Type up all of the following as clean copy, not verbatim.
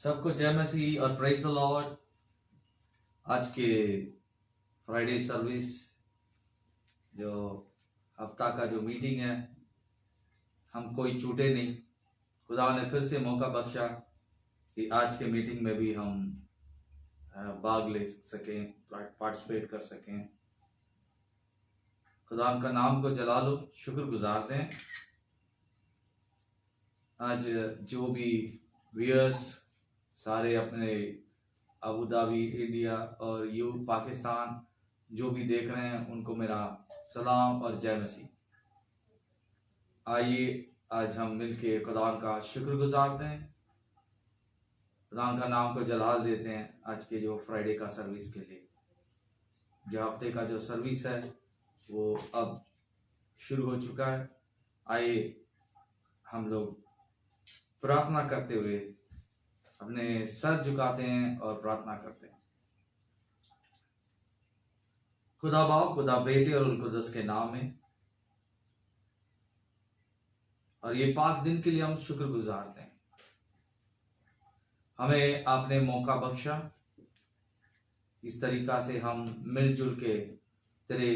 सबको जय मसीह और प्रेज द लॉर्ड। आज के फ्राइडे सर्विस जो हफ्ता का जो मीटिंग है, हम कोई छूटे नहीं। खुदा ने फिर से मौका बख्शा कि आज के मीटिंग में भी हम भाग ले सकें, पार्टिसिपेट कर सकें। खुदा का नाम को जला लो, शुक्र गुजारते हैं। आज जो भी व्यूअर्स सारे अपने अबू धाबी, इंडिया और पाकिस्तान जो भी देख रहे हैं, उनको मेरा सलाम और जय मसीह। आइए आज हम मिलके खुदा का शुक्र गुजारते हैं, खुदा का नाम को जलाल देते हैं। आज के जो फ्राइडे का सर्विस के लिए, जो हफ्ते का जो सर्विस है वो अब शुरू हो चुका है। आइए हम लोग प्रार्थना करते हुए अपने सर झुकाते हैं और प्रार्थना करते हैं। खुदा बाप, खुदा बेटे और उल-कुद्दस के नाम में, और ये पाक दिन के लिए हम शुक्र गुजारते हैं। हमें आपने मौका बख्शा, इस तरीका से हम मिलजुल के तेरे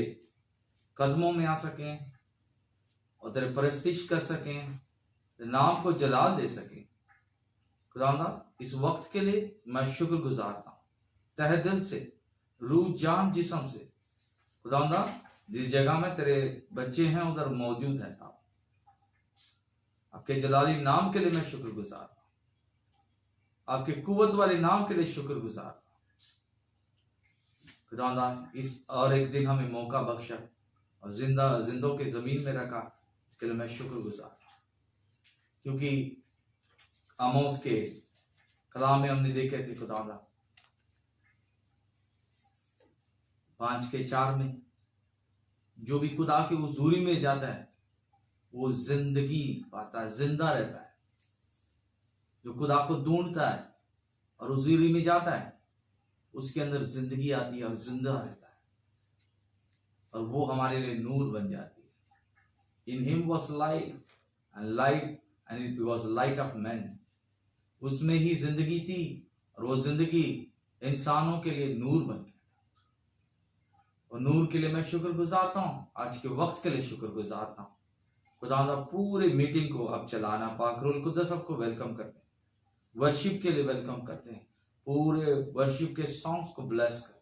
कदमों में आ सकें और तेरे परस्तिश कर सकें, तेरे नाम को जलाल दे सकें। खुदा, इस वक्त के लिए मैं शुक्र गुजारता हूँ तहे दिल से, रूह जान जिस्म से। खुदा, जिस जगह में तेरे बच्चे हैं उधर मौजूद है आप, आपके जलाली नाम के लिए मैं शुक्र गुजारता हूँ, आपके कुव्वत वाले नाम के लिए शुक्र गुजारता हूँ। खुदा, इस और एक दिन हमें मौका बख्शा और जिंदों के जमीन में रखा, इसके लिए मैं शुक्र गुजार हूँ। क्योंकि आमोस के कलाम में हमने देखे थे खुदा 5:4 में, जो भी खुदा के हुजूरी में जाता है वो जिंदगी पाता है, जिंदा रहता है। जो खुदा को ढूंढता है और हुजूरी में जाता है, उसके अंदर जिंदगी आती है और जिंदा रहता है, और वो हमारे लिए नूर बन जाती है। In him was light and it was light of man. उसमें ही जिंदगी थी और वो जिंदगी इंसानों के लिए नूर बन गया। और नूर के लिए मैं शुक्र गुजारता हूँ, आज के वक्त के लिए शुक्र गुजारता हूँ। खुदा पूरे मीटिंग को अब चलाना, पाक रूह कुद्दस सबको वेलकम करते हैं, वर्शिप के लिए वेलकम करते हैं। पूरे वर्शिप के सॉन्ग्स को ब्लेस कर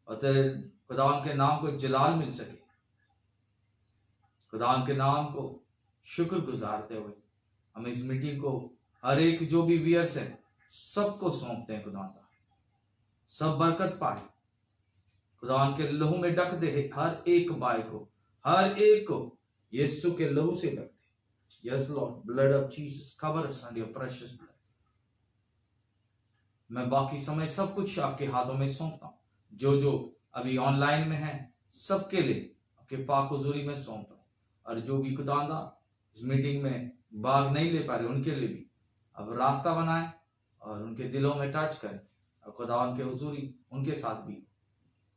और तेरे खुदा के नाम को जलाल मिल सके। खुदा के नाम को शुक्र गुजारते हुए हम इस मीटिंग को हर एक जो भी व्यूअर्स है सबको सौंपते हैं। खुदा सब बरकत पाए, खुदा के लहू में ढक दे हर एक भाई को, हर एक को यीशु के लहू से ढक दे। Yes Lord, blood of Jesus cover us under your precious blood. मैं बाकी समय सब कुछ आपके हाथों में सौंपता हूँ। जो जो अभी ऑनलाइन में है सबके लिए आपके पाक हुजूरी में सौंपता हूँ, और जो भी खुदा इस मीटिंग में भाग नहीं ले पा रहे उनके लिए भी अब रास्ता बनाए और उनके दिलों में टच करें, और खुदा के हुजूरी उनके साथ भी,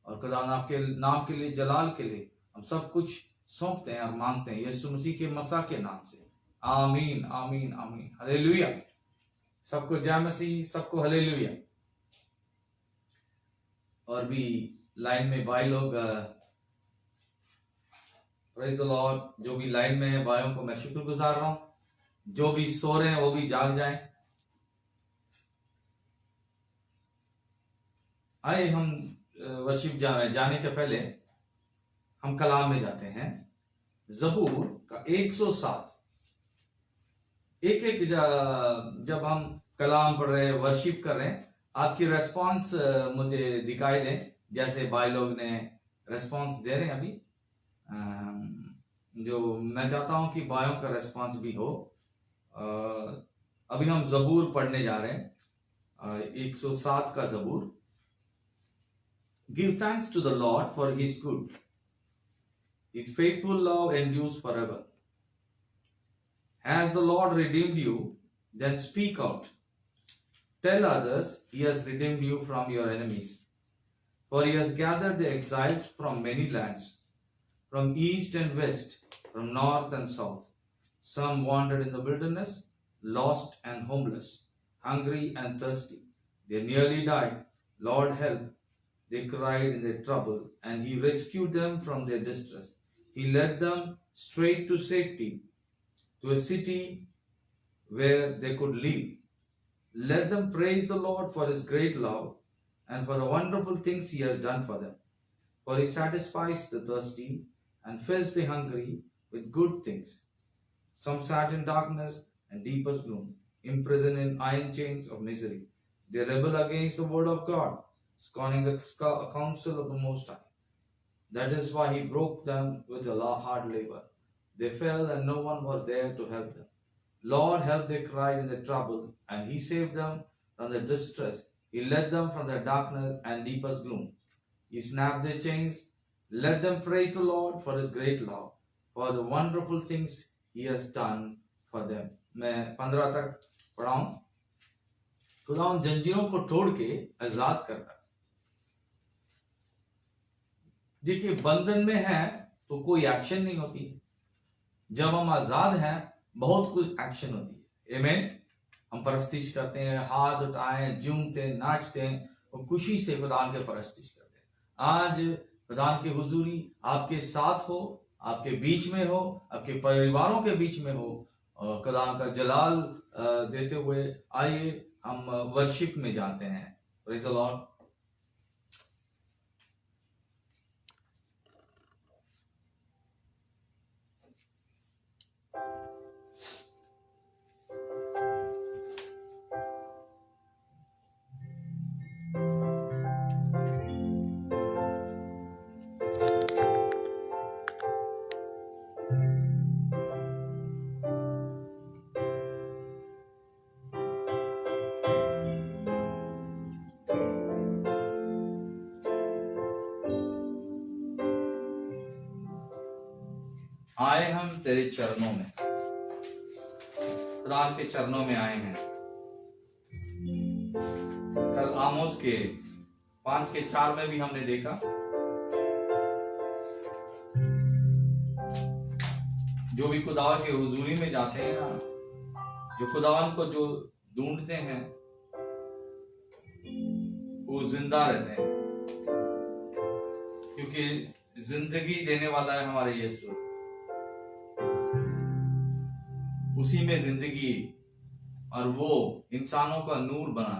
और खुदा आपके नाम के लिए, जलाल के लिए हम सब कुछ सौंपते हैं और मांगते हैं यीशु मसीह के मसा के नाम से। आमीन आमीन आमीन, हालेलुया। सबको जय मसीह, सबको हालेलुया। और भी लाइन में भाई लोग, प्रेज द लॉर्ड, जो भी लाइन में है भाइयों को मैं शुक्र गुजार रहा हूं। जो भी सो रहे हैं वो भी जाग जाएं। आइए हम वर्शिप जाने के पहले हम कलाम में जाते हैं। जबूर का 107। एक जब हम कलाम पढ़ रहे हैं, वर्शिप कर रहे हैं, आपकी रेस्पॉन्स मुझे दिखाई दे, जैसे भाई लोग ने रेस्पॉन्स दे रहे हैं अभी। जो मैं चाहता हूं कि भाइयों का रेस्पॉन्स भी हो। अभी हम जबूर पढ़ने जा रहे हैं, 107 का जबूर। Give thanks to the Lord for his good, his faithful love endures forever. Has the Lord redeemed you? Then speak out. Tell others he has redeemed you from your enemies. For he has gathered the exiles from many lands, from east and west, from north and south. Some wandered in the wilderness, lost and homeless. hungry and thirsty. They nearly died. Lord, help. They cried in their trouble, and He rescued them from their distress. He led them straight to safety, to a city where they could live. Let them praise the Lord for His great love and for the wonderful things He has done for them. For He satisfies the thirsty and fills the hungry with good things. Some sat in darkness and deepest gloom, imprisoned in iron chains of misery. They rebel against the word of God, scorning the counsel of the Most High. That is why He broke them with a hard labor. They fell and no one was there to help them. Lord, help, they cried in their trouble, and He saved them from their distress. He led them from their darkness and deepest gloom. He snapped their chains. Let them praise the Lord for His great love, for the wonderful things He has done for them. मैं 15 तक पढ़ाऊं। खुदा उन जंजीरों को तोड़ के आजाद करता है। देखिए, बंधन में है तो कोई एक्शन नहीं होती। जब हम आजाद हैं बहुत कुछ एक्शन होती है। आमीन। हम परस्तिश करते हैं, हाथ उठाएं, झूमते हैं, नाचते हैं और खुशी से खुदा के परस्तिश करते हैं। आज खुदा की हुजूरी आपके साथ हो, आपके बीच में हो, आपके परिवारों के बीच में हो, और खुदा का जलाल देते हुए आइए हम वर्शिप में जाते हैं। Praise the Lord. आए हम तेरे चरणों में, खुदा के चरणों में आए हैं। कल आमोस के 5:4 में भी हमने देखा, जो भी खुदा के हुजूरी में जाते हैं ना, जो खुदावन को जो ढूंढते हैं वो जिंदा रहते हैं, क्योंकि जिंदगी देने वाला है हमारे यीशु। उसी में जिंदगी और वो इंसानों का नूर बना।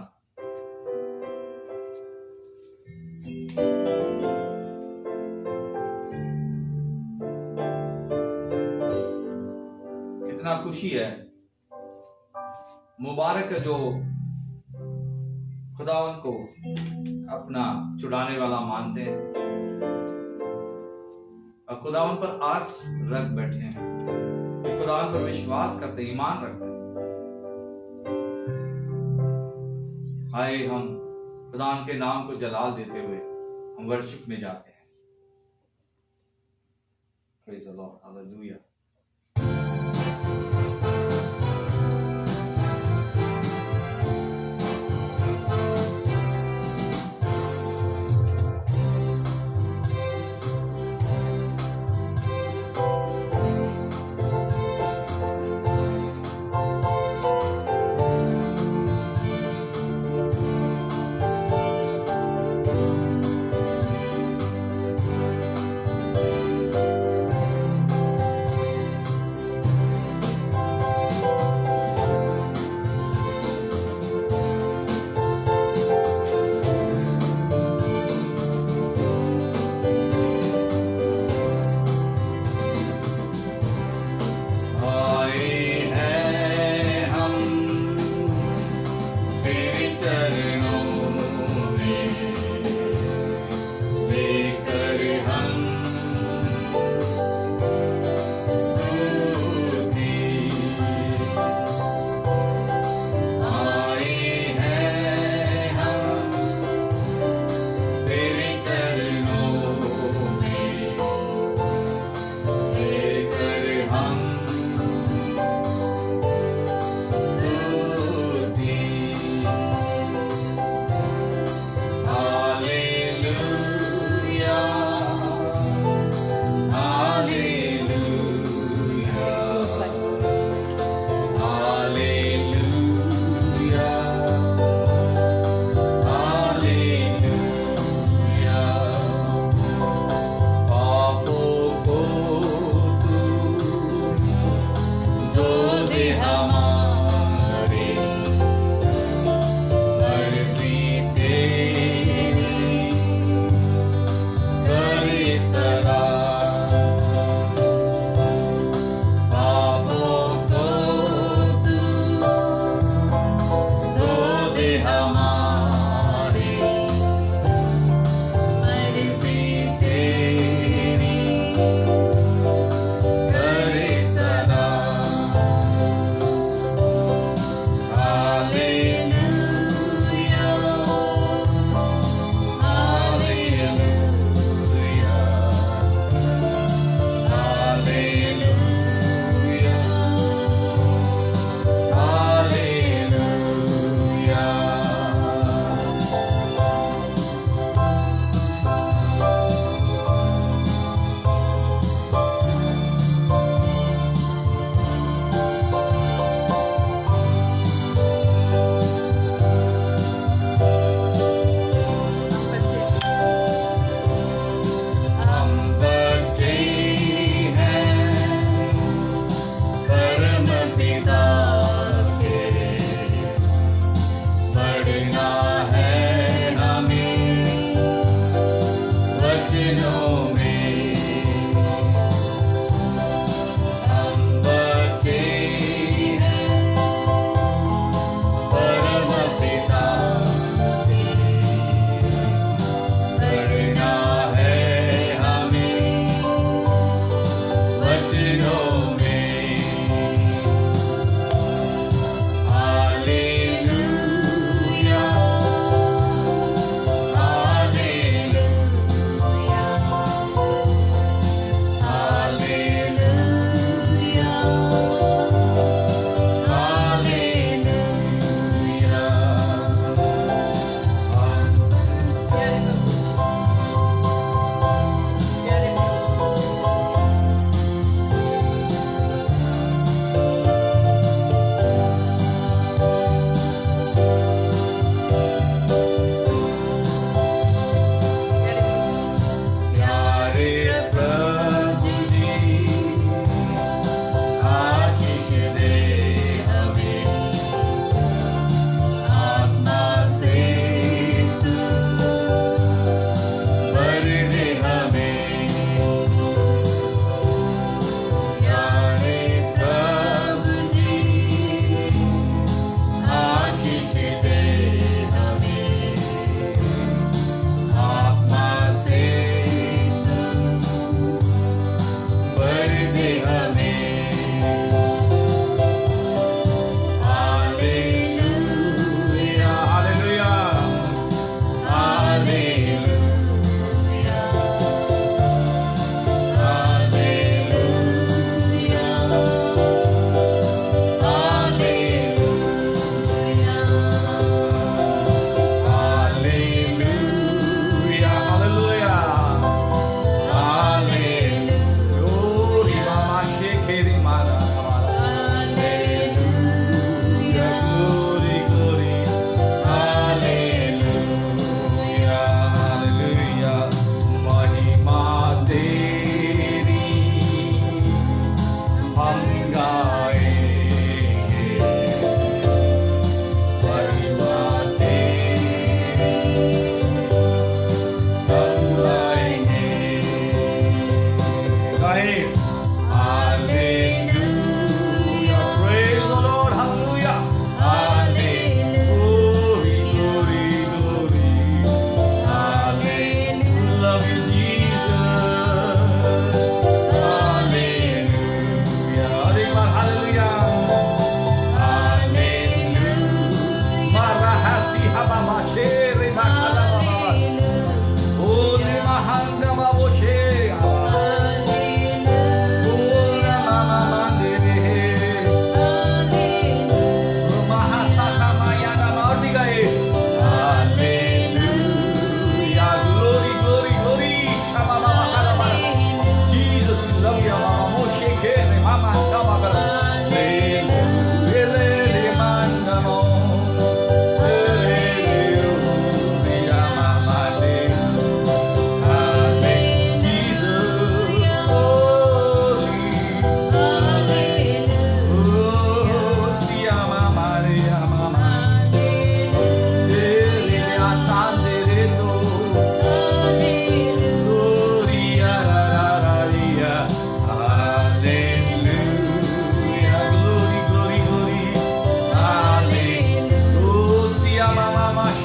कितना खुशी है, मुबारक है जो खुदावन को अपना छुड़ाने वाला मानते हैं और खुदावन पर आस रख बैठे हैं, खुदावन पर विश्वास करते, ईमान रखते हैं। आए हम खुदावन के नाम को जलाल देते हुए हम वर्शिप में जाते हैं। Praise the Lord, hallelujah.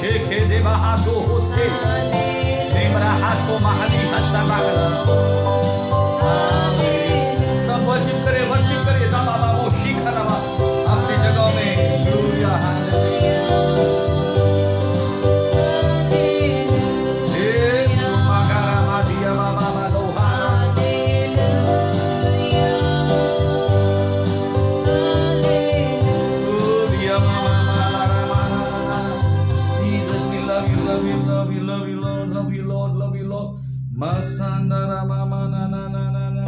शेखे देवा हाथो होस्के नेमरा हाथो महली हसबागला। सब वर्शिप करे दाबा बाबो शिखा रवा अपनी जगह में। Hallelujah Yeshu मगारा मादिया Baba Lohara. Hallelujah mama mama Jesus we love you love you love you love you Lord love you Lord love you Lord masandara mama na na na na na.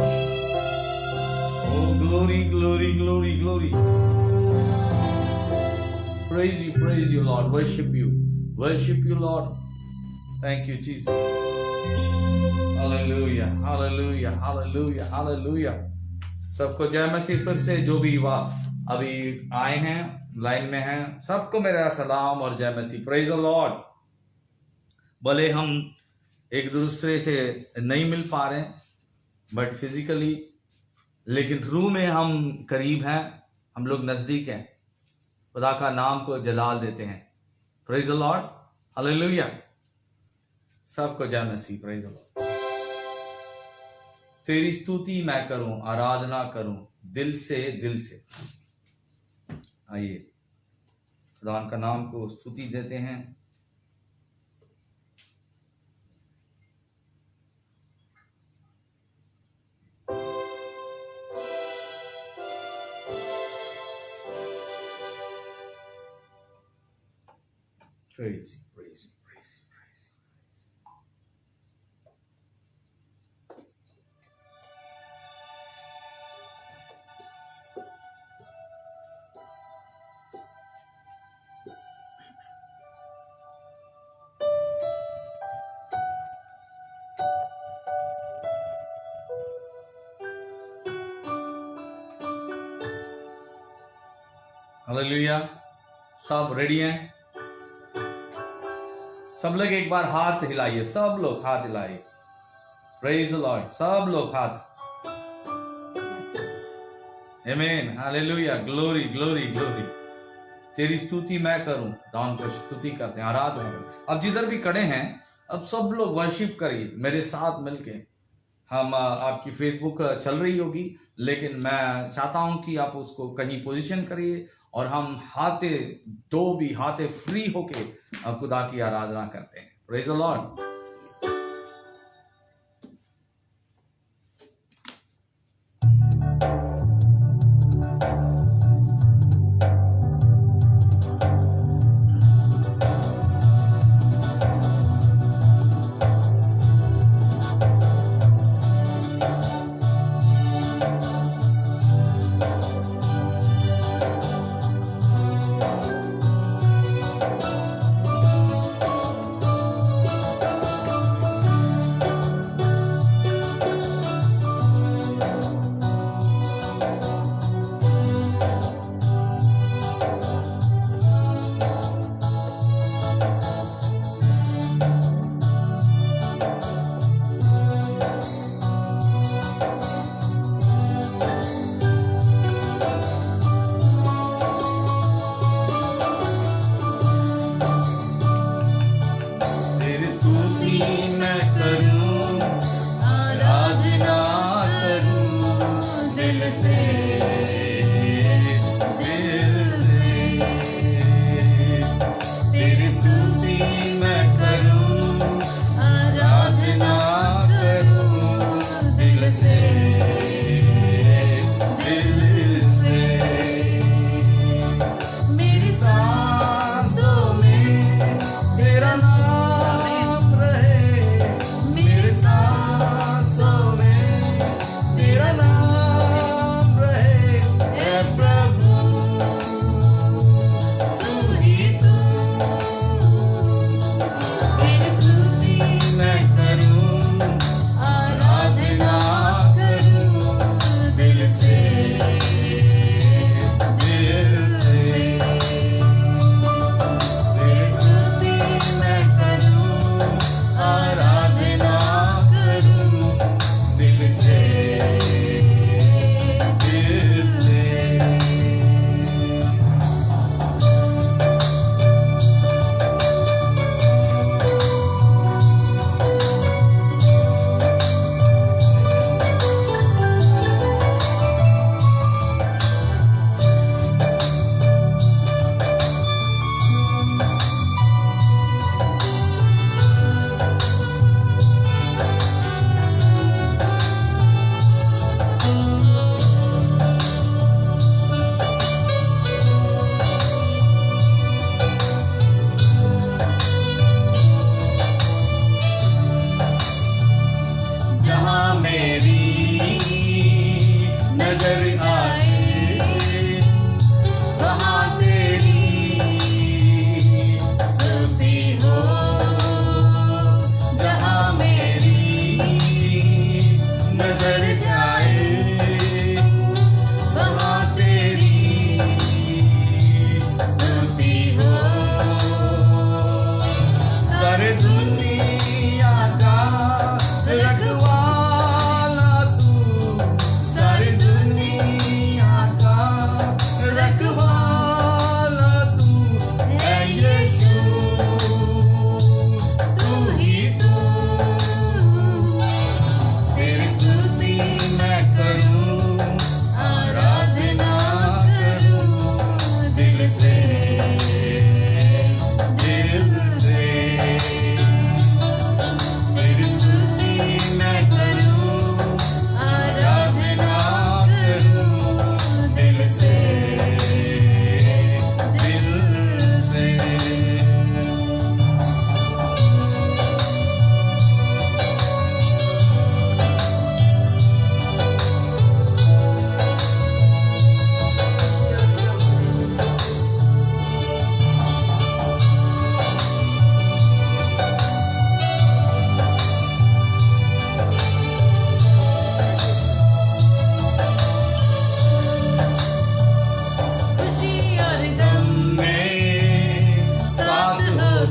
Oh glory glory glory glory. Praise you Lord, worship you Lord. Thank you Jesus. Hallelujah hallelujah hallelujah hallelujah. सबको जय मसीह। फिर से जो भी अभी आए हैं line में हैं सबको मेरा सलाम और जय मसीह। Praise the Lord. भले हम एक दूसरे से नहीं मिल पा रहे बट फिजिकली, लेकिन रूह में हम करीब हैं, हम लोग नजदीक हैं। खुदा का नाम को जलाल देते हैं। Praise the Lord hallelujah. सबको जय मसीह। Praise the Lord. तेरी स्तुति मैं करूं, आराधना करूं दिल से। आइए खुदा का नाम को स्तुति देते हैं। Praise you. हालेलुया। सब रेडी हैं? सब लोग एक बार हाथ हिलाइए। सब लोग हाथ हिलाइए। Praise the Lord. सब लोग हाथ। आमीन हालेलुया। Glory glory glory. तेरी स्तुति मैं करूं। दान को स्तुति करते हैं, आराधना करते हैं। अब जिधर भी खड़े हैं अब सब लोग वर्शिप करिए मेरे साथ मिलके। हम आपकी फेसबुक चल रही होगी, लेकिन मैं चाहता हूं कि आप उसको कहीं पोजीशन करिए और हम हाथे फ्री होके खुदा की आराधना करते हैं। Praise the Lord.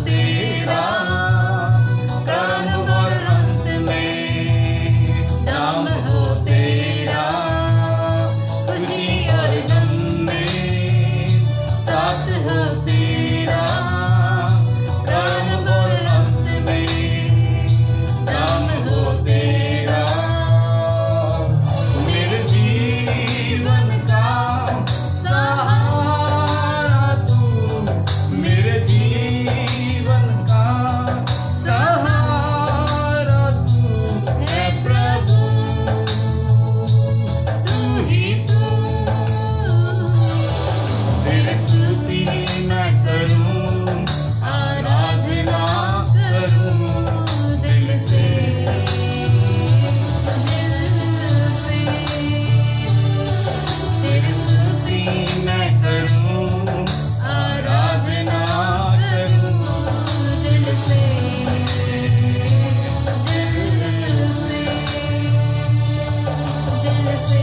तेरा, प्रारंभ और अंत में नाम हो तेरा, खुशी और गम में साथ हो तेरा, प्रारंभ और अंत में नाम हो तेरा। मेरे जीवन का सहारा तू, मेरे जीवन का सहारा तू है प्रभु, तू ही तू। तेरी स्तुति मैं करूं, आराधना करूं दिल से, तेरी स्तुति मैं करूं, आराधना करूं दिल से, दिल से, दिल से,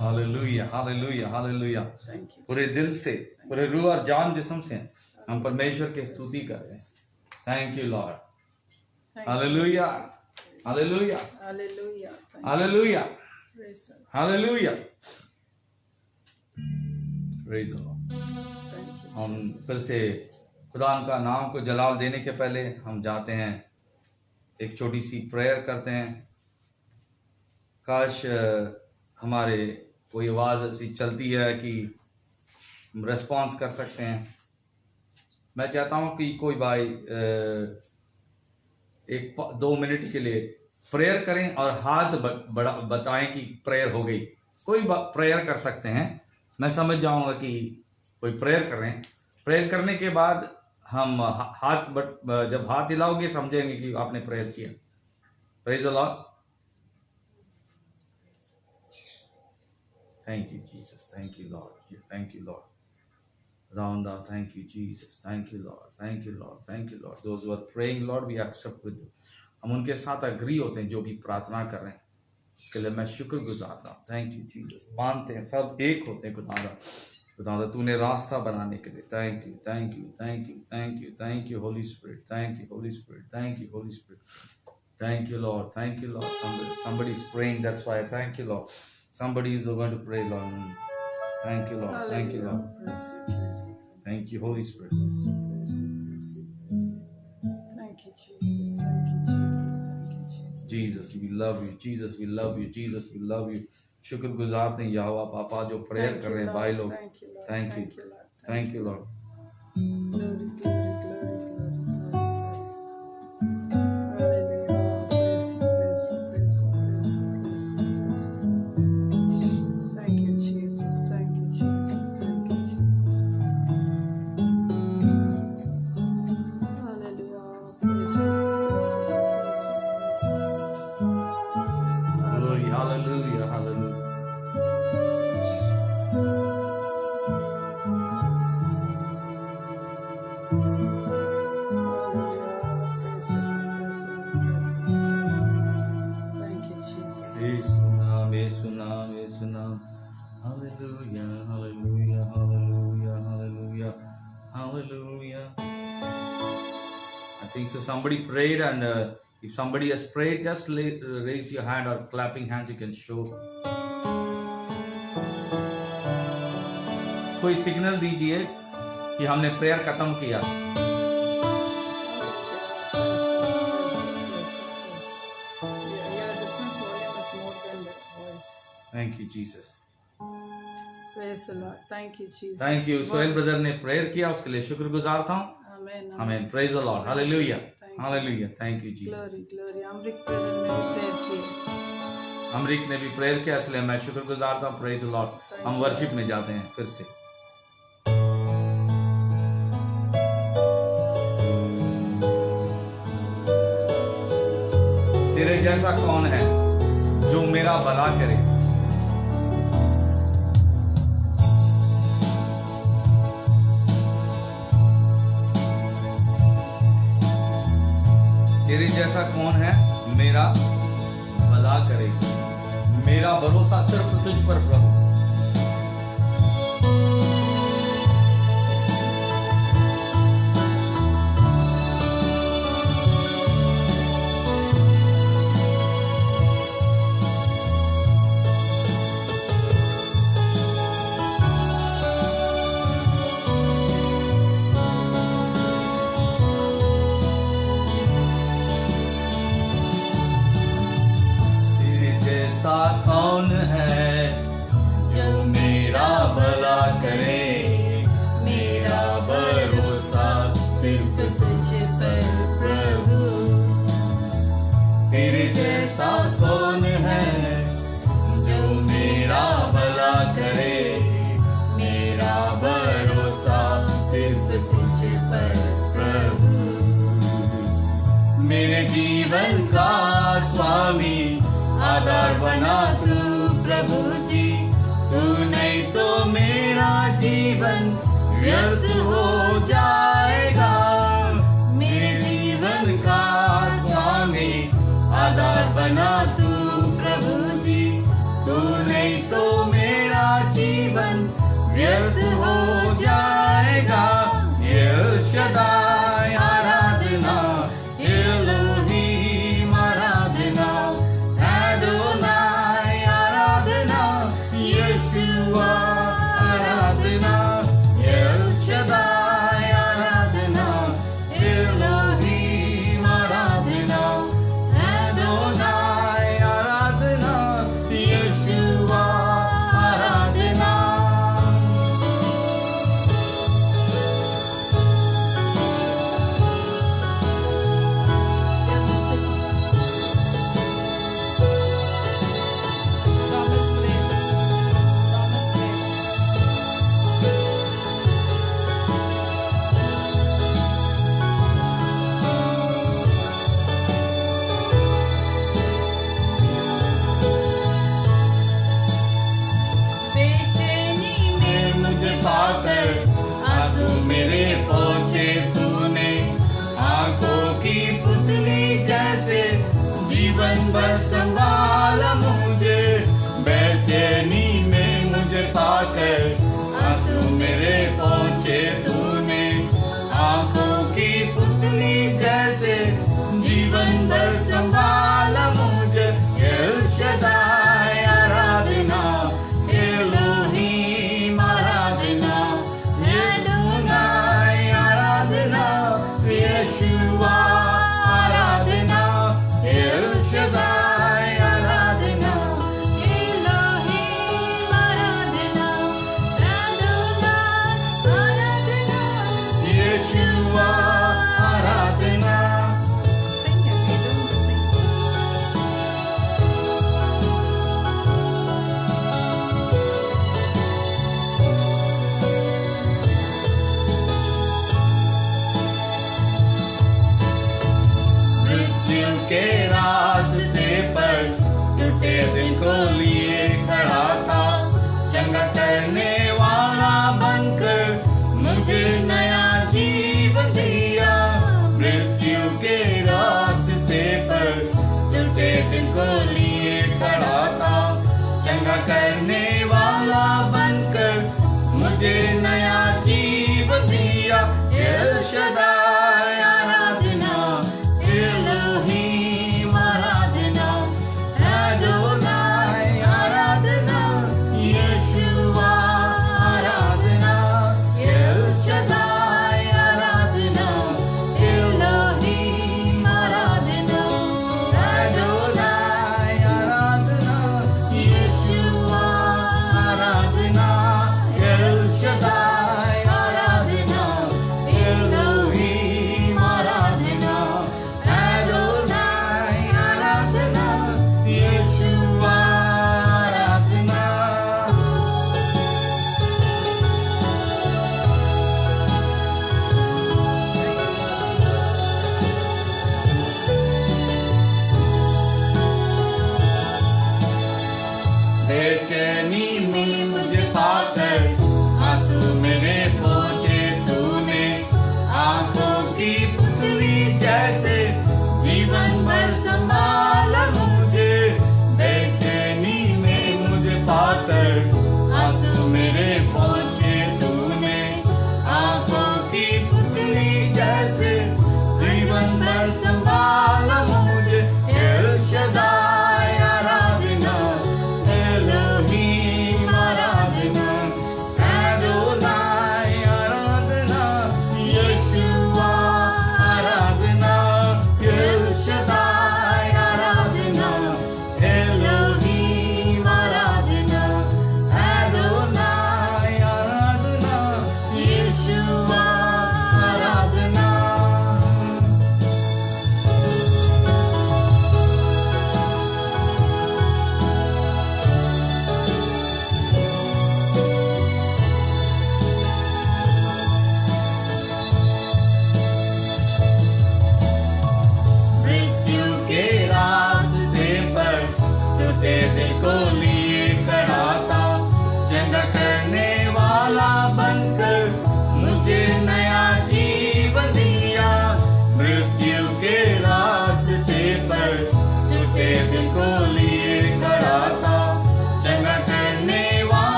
हालेलुया, हालेलुया, हालेलुया। पूरे दिल से, पूरे रूह और जान जिस्म से हम परमेश्वर की स्तुति कर रहे हैं। Thank you Lord. Hallelujah, hallelujah, Hallelujah. Thank hallelujah, you. Praise the Lord. Hallelujah. Praise the Lord. Thank you. हम फिर से खुदा का नाम को जलाल देने के पहले हम जाते हैं, एक छोटी सी प्रेयर करते हैं। काश हमारे कोई आवाज़ ऐसी चलती है कि हम रेस्पॉन्स कर सकते हैं। मैं चाहता हूँ कि कोई भाई 1-2 मिनट के लिए प्रेयर करें और हाथ बताएं कि प्रेयर हो गई। कोई प्रेयर कर सकते हैं, मैं समझ जाऊंगा कि कोई प्रेयर कर रहे हैं। प्रेयर करने के बाद हम जब हाथ हिलाओगे समझेंगे कि आपने प्रेयर किया। Praise the Lord. Thank you, Jesus. Thank you, Lord. Thank you, Lord. Raunda, thank you, Jesus. Thank you, Lord. Thank you, Lord. Thank you, Lord. Those who are praying, Lord, we accept with you. हम उनके साथ agree होते हैं जो भी प्रार्थना कर रहे हैं, इसके लिए मैं शुक्र गुजारता हूँ। Thank you Jesus. मानते हैं सब एक होते हैं खुदा तूने रास्ता बनाने के लिए। Thank you, thank you, thank you, thank you, thank you Holi spirit, thank you Holi spirit, thank you Holi spirit, thank you Lord, thank you Lord. Somebody is praying, that's why I thank you, Lord. Somebody is going to pray, Lord. Thank you, Lord. Thank you, Lord. Praise you, praise you. Thank you, Holy Spirit. Praise you, praise you, praise you, praise you. Thank you, Jesus. Thank you, Jesus. Thank you, Jesus. Jesus, we love you. Jesus, we love you. Jesus, we love you. शुक्र गुजारते हैं यहोवा पापा जो prayer Thank कर you, रहे हैं Lord. भाई लोग। Thank you, Lord. Thank you. Thank you, Lord. Thank you, Lord. Glory, glory, glory, glory, glory, glory. Hallelujah. Praise you, praise you, praise you, praise you, praise you, praise you. Thank you, Jesus. Thank you, Jesus. Thank you, Jesus. Hallelujah. Praise you, praise you, praise you, praise you, praise you. Glory, hallelujah, hallelujah. यीशु नाम, यीशु नाम। Hallelujah, hallelujah, hallelujah, hallelujah, hallelujah. I think so. Somebody prayed, and if somebody has prayed, just raise your hand or clapping hands. You can show. कोई signal दीजिए कि हमने prayer खत्म किया। Thank you, Jesus. Praise the Lord. Thank you, Jesus. Thank you. Sohail brother ने prayer किया, उसके लिए शुक्रगुजार था। Amen. Amen. Praise the Lord. Hallelujah. Hallelujah. Thank you, Jesus. Glory, glory. Amrik brother ने भी प्रेयर किया। अमरीक ने भी प्रेयर किया, इसलिए मैं शुक्रगुजार था। Praise the Lord. हम वर्शिप में जाते हैं फिर से। तेरे जैसा कौन है जो मेरा भला करे? तेरे जैसा कौन है मेरा भला करे। मेरा भरोसा सिर्फ तुझ पर प्रभु। कौन है जो मेरा भला करे। मेरा भरोसा सिर्फ तुझ पर प्रभु। तेरे जैसा कौन है जो मेरा भला करे। मेरा भरोसा सिर्फ तुझ पर प्रभु। मेरे जीवन का स्वामी आधार बना तू प्रभु जी। तू नहीं तो मेरा जीवन व्यर्थ हो जाएगा। मेरे जीवन का स्वामी आधार बना तू प्रभु जी। तू नहीं तो मेरा जीवन व्यर्थ हो जाएगा। एल शदाई आराधना, एलोहीम आराधना, एडोनाई आराधना, यशुआ आराधना, एल शदाई आराधना, एलोहीम आराधना, एडोनाई आराधना, यशुआ आराधना। आंसू मेरे पहुंचे तूने, आंखों की पुतली जैसे जीवन भर संभाला मुझे। बेचैनी में मुझे पाकर आंसू मेरे पहुंचे तूने, आंखों की पुतली जैसे जीवन भर संभाला मुझे। L Shaddai Aradhana, Elohim Aradhana, Adonai Aradhana, यशुआ Aradhana, L Shaddai Aradhana, Elohim Aradhana, Adonai Aradhana, यशुआ Aradhana. Sing it, we don't sing. मृत्यु के रास्ते पर टूटे दिल को लिए खड़ा था, चंगा करने वाला बनकर मुझे नया जीवन दिया। मृत्यु के रास्ते पर टूटे दिल को लिए खड़ा था, चंगा करने वाला बनकर मुझे नया जीवन दिया। L Shaddai Aradhana, Elohim Aradhana, Adonai Aradhana, यशुआ Aradhana, L Shaddai Aradhana, Elohim Aradhana, Adonai Aradhana, यशुआ Aradhana, L Shaddai Aradhana, Elohim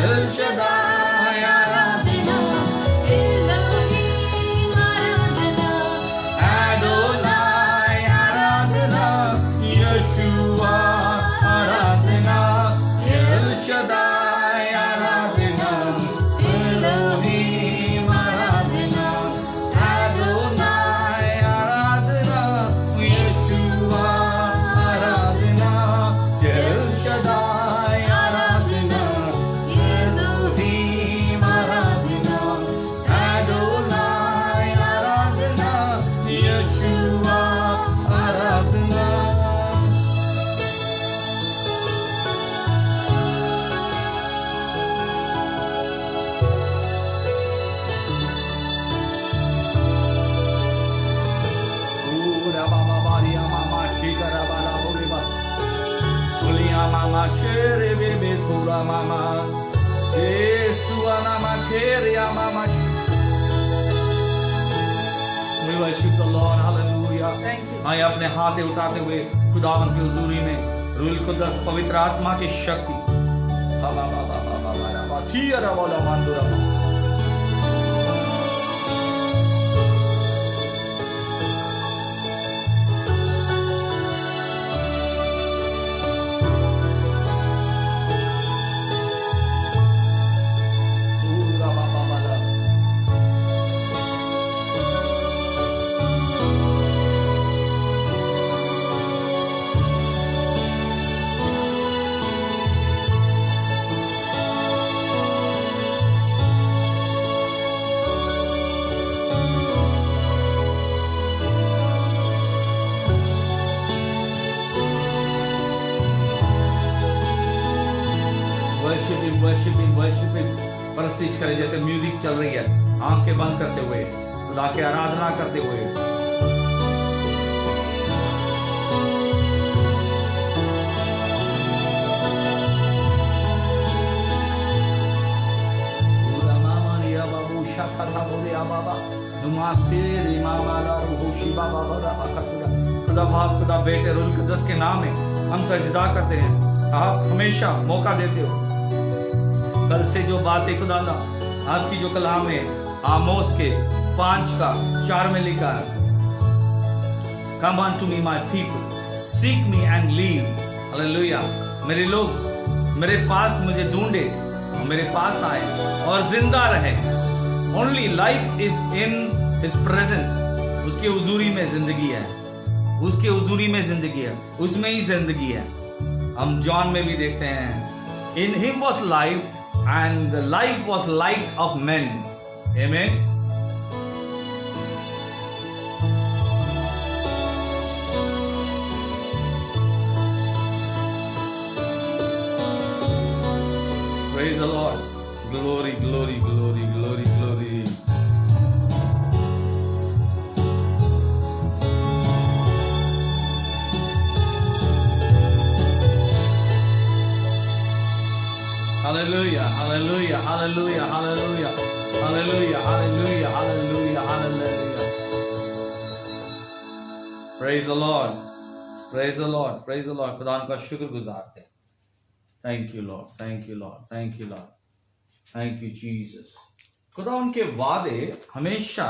L Shaddai Aradhana, Elohim Aradhana, Adonai Aradhana, यशुआ Aradhana, L Shaddai Aradhana, Elohim Aradhana, Adonai Aradhana, यशुआ Aradhana, L Shaddai Aradhana, Elohim Aradhana, Adonai Aradhana, यशुआ Aradhana. Ura mama maria mama shikara bala boriba. Ulia mama shere bebe tura mama. Yesua nama keria mama. We worship the Lord, hallelujah. Thank you. आइए अपने हाथ उठाते हुए खुदावन की हुजूरी में rule कुदस पवित्र आत्मा की शक्ति वर्शिपिंग परस्तिश करें जैसे म्यूजिक चल रही है, आंखें बंद करते हुए खुदा की आराधना करते हुए। खुदा बाप खुदा बेटे रूल कुदस के नाम में हम सजदा करते हैं। आप हमेशा मौका देते हो। कल से जो बातें खुदा ना आपकी जो कलाम है आमोस के 5:4 में लिखा है, come on to me my people seek me and live. Hallelujah. मेरे लोग मेरे पास मुझे ढूंढे और मेरे पास आए और जिंदा रहे। Only life is in his presence. उसके हुजूरी में जिंदगी है, उसके हुजूरी में जिंदगी है, उसमें ही जिंदगी है। हम जॉन में भी देखते हैं, in him was life and the life was light of men. Amen. Praise the Lord. Glory, glory, glory, glory, glory. Hallelujah, hallelujah, hallelujah, hallelujah, hallelujah, hallelujah, hallelujah, hallelujah. Praise the Lord, praise the Lord, praise the Lord. खुदा का शुक्र गुजारते हैं। Thank you Lord, thank you Lord, thank you Lord, thank you Jesus. खुदा उनके वादे हमेशा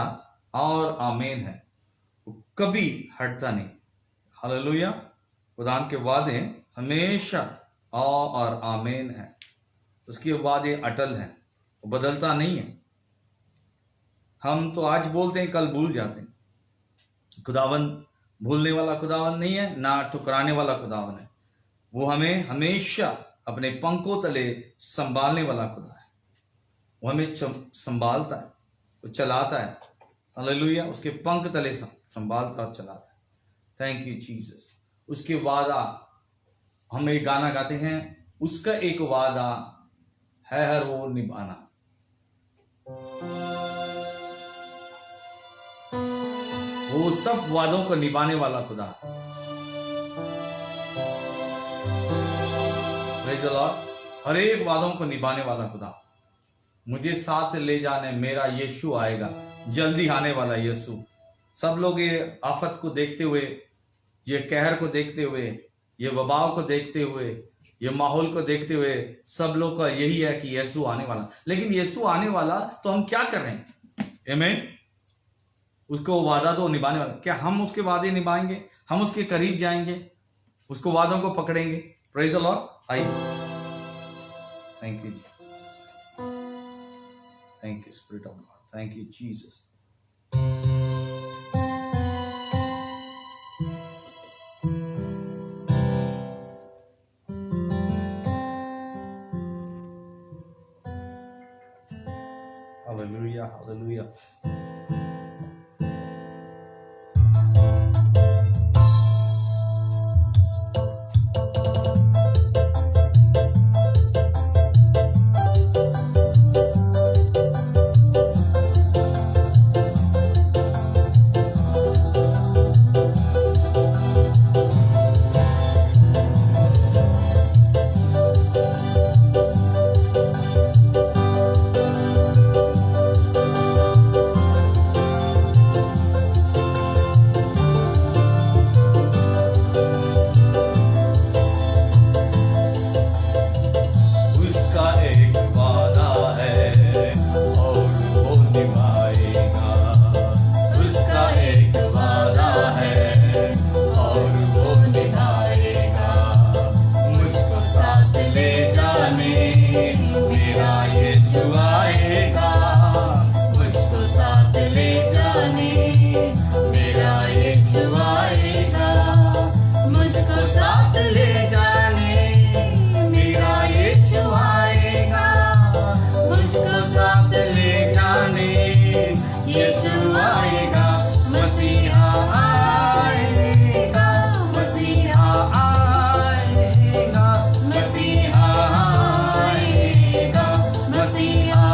और आमीन है, वो कभी हटता नहीं। हालेलुया। खुदा के वादे हमेशा और आमीन है। उसके वादे अटल हैं, वो बदलता नहीं है। हम तो आज बोलते हैं, कल भूल जाते हैं। खुदावन भूलने वाला खुदावन नहीं है, ना ठुकराने वाला खुदावन है। वो हमें हमेशा अपने पंखों तले संभालने वाला खुदा है। वो हमें संभालता है, वो चलाता है। हालेलुया। उसके पंख तले संभालता और चलाता है। Thank you Jesus. उसके वादा, हम एक गाना गाते हैं, उसका एक वादा है हर वो निभाना। वो सब वादों को निभाने वाला खुदा। Praise the Lord. हर एक वादों को निभाने वाला खुदा। मुझे साथ ले जाने मेरा यीशु आएगा, जल्दी आने वाला यीशु। सब लोग ये आफत को देखते हुए, ये कहर को देखते हुए, ये वबाव को देखते हुए, ये माहौल को देखते हुए सब लोग का यही है कि यीशु आने वाला, लेकिन यीशु आने वाला तो हम क्या कर रहे हैं? आमीन। उसको वादा तो निभाने वाला, क्या हम उसके वादे निभाएंगे? हम उसके करीब जाएंगे, उसको वादों को पकड़ेंगे? Praise the Lord. आइए, thank you, thank you spirit of God, thank you Jesus. Hallelujah, hallelujah. मसीहा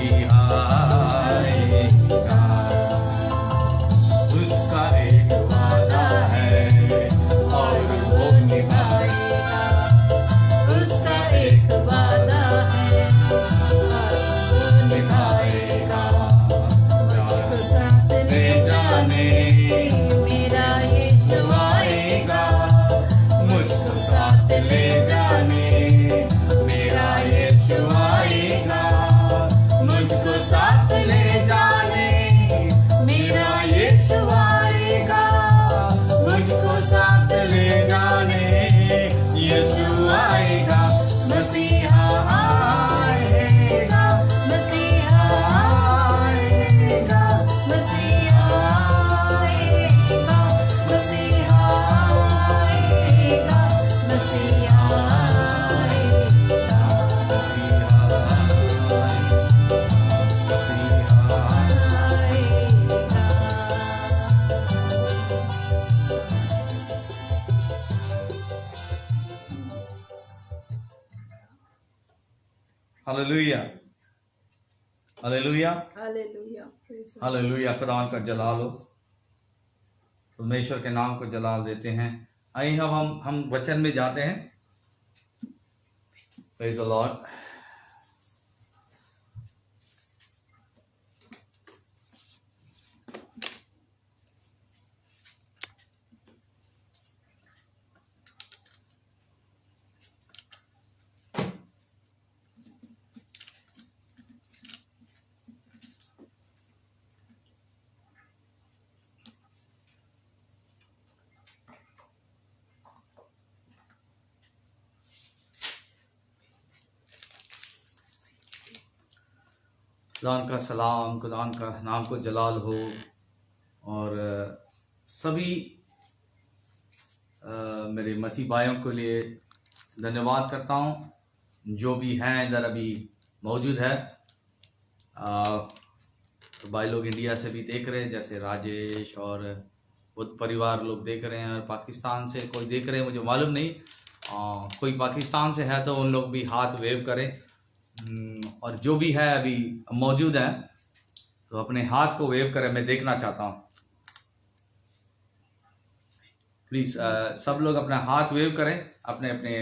मसीहा आएगा। उसका एक वादा है और वो निभाएगा। उसका एक वादा है और वो निभाएगा। मुझको साथ ले जाने मेरा यीशु आएगा। मुझको साथ ले जाने मेरा यीशु आएगा। मुझको साथ ले जाने मेरा यीशु आएगा। मुझको साथ ले जाने यीशु आएगा। मसीहा आएगा। मसीहा आएगा। मसीहा आएगा। मसीहा आएगा। मसीहा hallelujah, hallelujah, hallelujah. Praise the hallelujah. खुदा का जलाल हो, परमेश्वर के नाम को जलाल देते हैं। आइए हम वचन में जाते हैं। Praise the Lord. खुदान का सलाम, खुदान का नाम को जलाल हो। और सभी मेरे मसीह भाइयों के लिए धन्यवाद करता हूँ जो भी हैं इधर अभी मौजूद है। तो भाई लोग इंडिया से भी देख रहे हैं, जैसे राजेश और बुद्ध परिवार लोग देख रहे हैं, और पाकिस्तान से कोई देख रहे हैं, मुझे मालूम नहीं। कोई पाकिस्तान से है तो उन लोग भी हाथ वेव करें। और जो भी है अभी मौजूद है तो अपने हाथ को वेव करें, मैं देखना चाहता हूँ। प्लीज़ सब लोग अपना हाथ वेव करें अपने अपने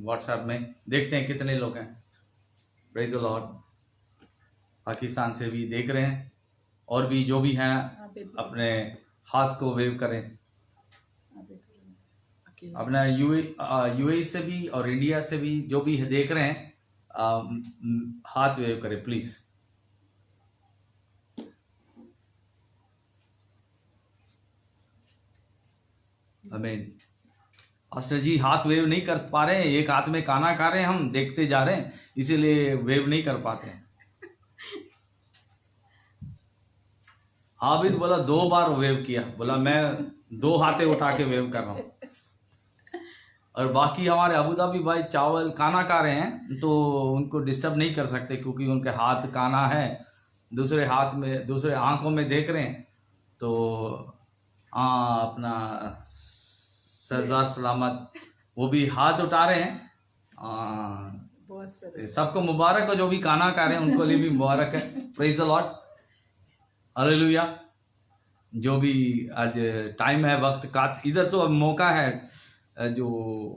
व्हाट्सएप में। देखते हैं कितने लोग हैं। Praise the Lord. पाकिस्तान से भी देख रहे हैं, और भी जो भी हैं अपने हाथ को वेव करें। अपना यूएई से भी और इंडिया से भी जो भी देख रहे हैं हाथ वेव करें प्लीज। आमीन। अस्टर जी हाथ वेव नहीं कर पा रहे हैं, एक हाथ में खाना खा रहे हैं, हम देखते जा रहे हैं, इसीलिए वेव नहीं कर पाते हैं। आबिद बोला 2 बार वेव किया, बोला मैं 2 हाथे उठा के वेव कर रहा हूँ। और बाकी हमारे अबूधाबी भाई चावल खाना खा रहे हैं तो उनको डिस्टर्ब नहीं कर सकते, क्योंकि उनके हाथ खाना है, दूसरे हाथ में दूसरे आंखों में देख रहे हैं। तो अपना सरदार सलामत वो भी हाथ उठा रहे हैं। सबको मुबारक हो, जो भी खाना खा रहे हैं उनको लिए भी मुबारक है। Praise the Lord, hallelujah. जो भी आज टाइम है, वक्त का इधर तो अब मौका है, जो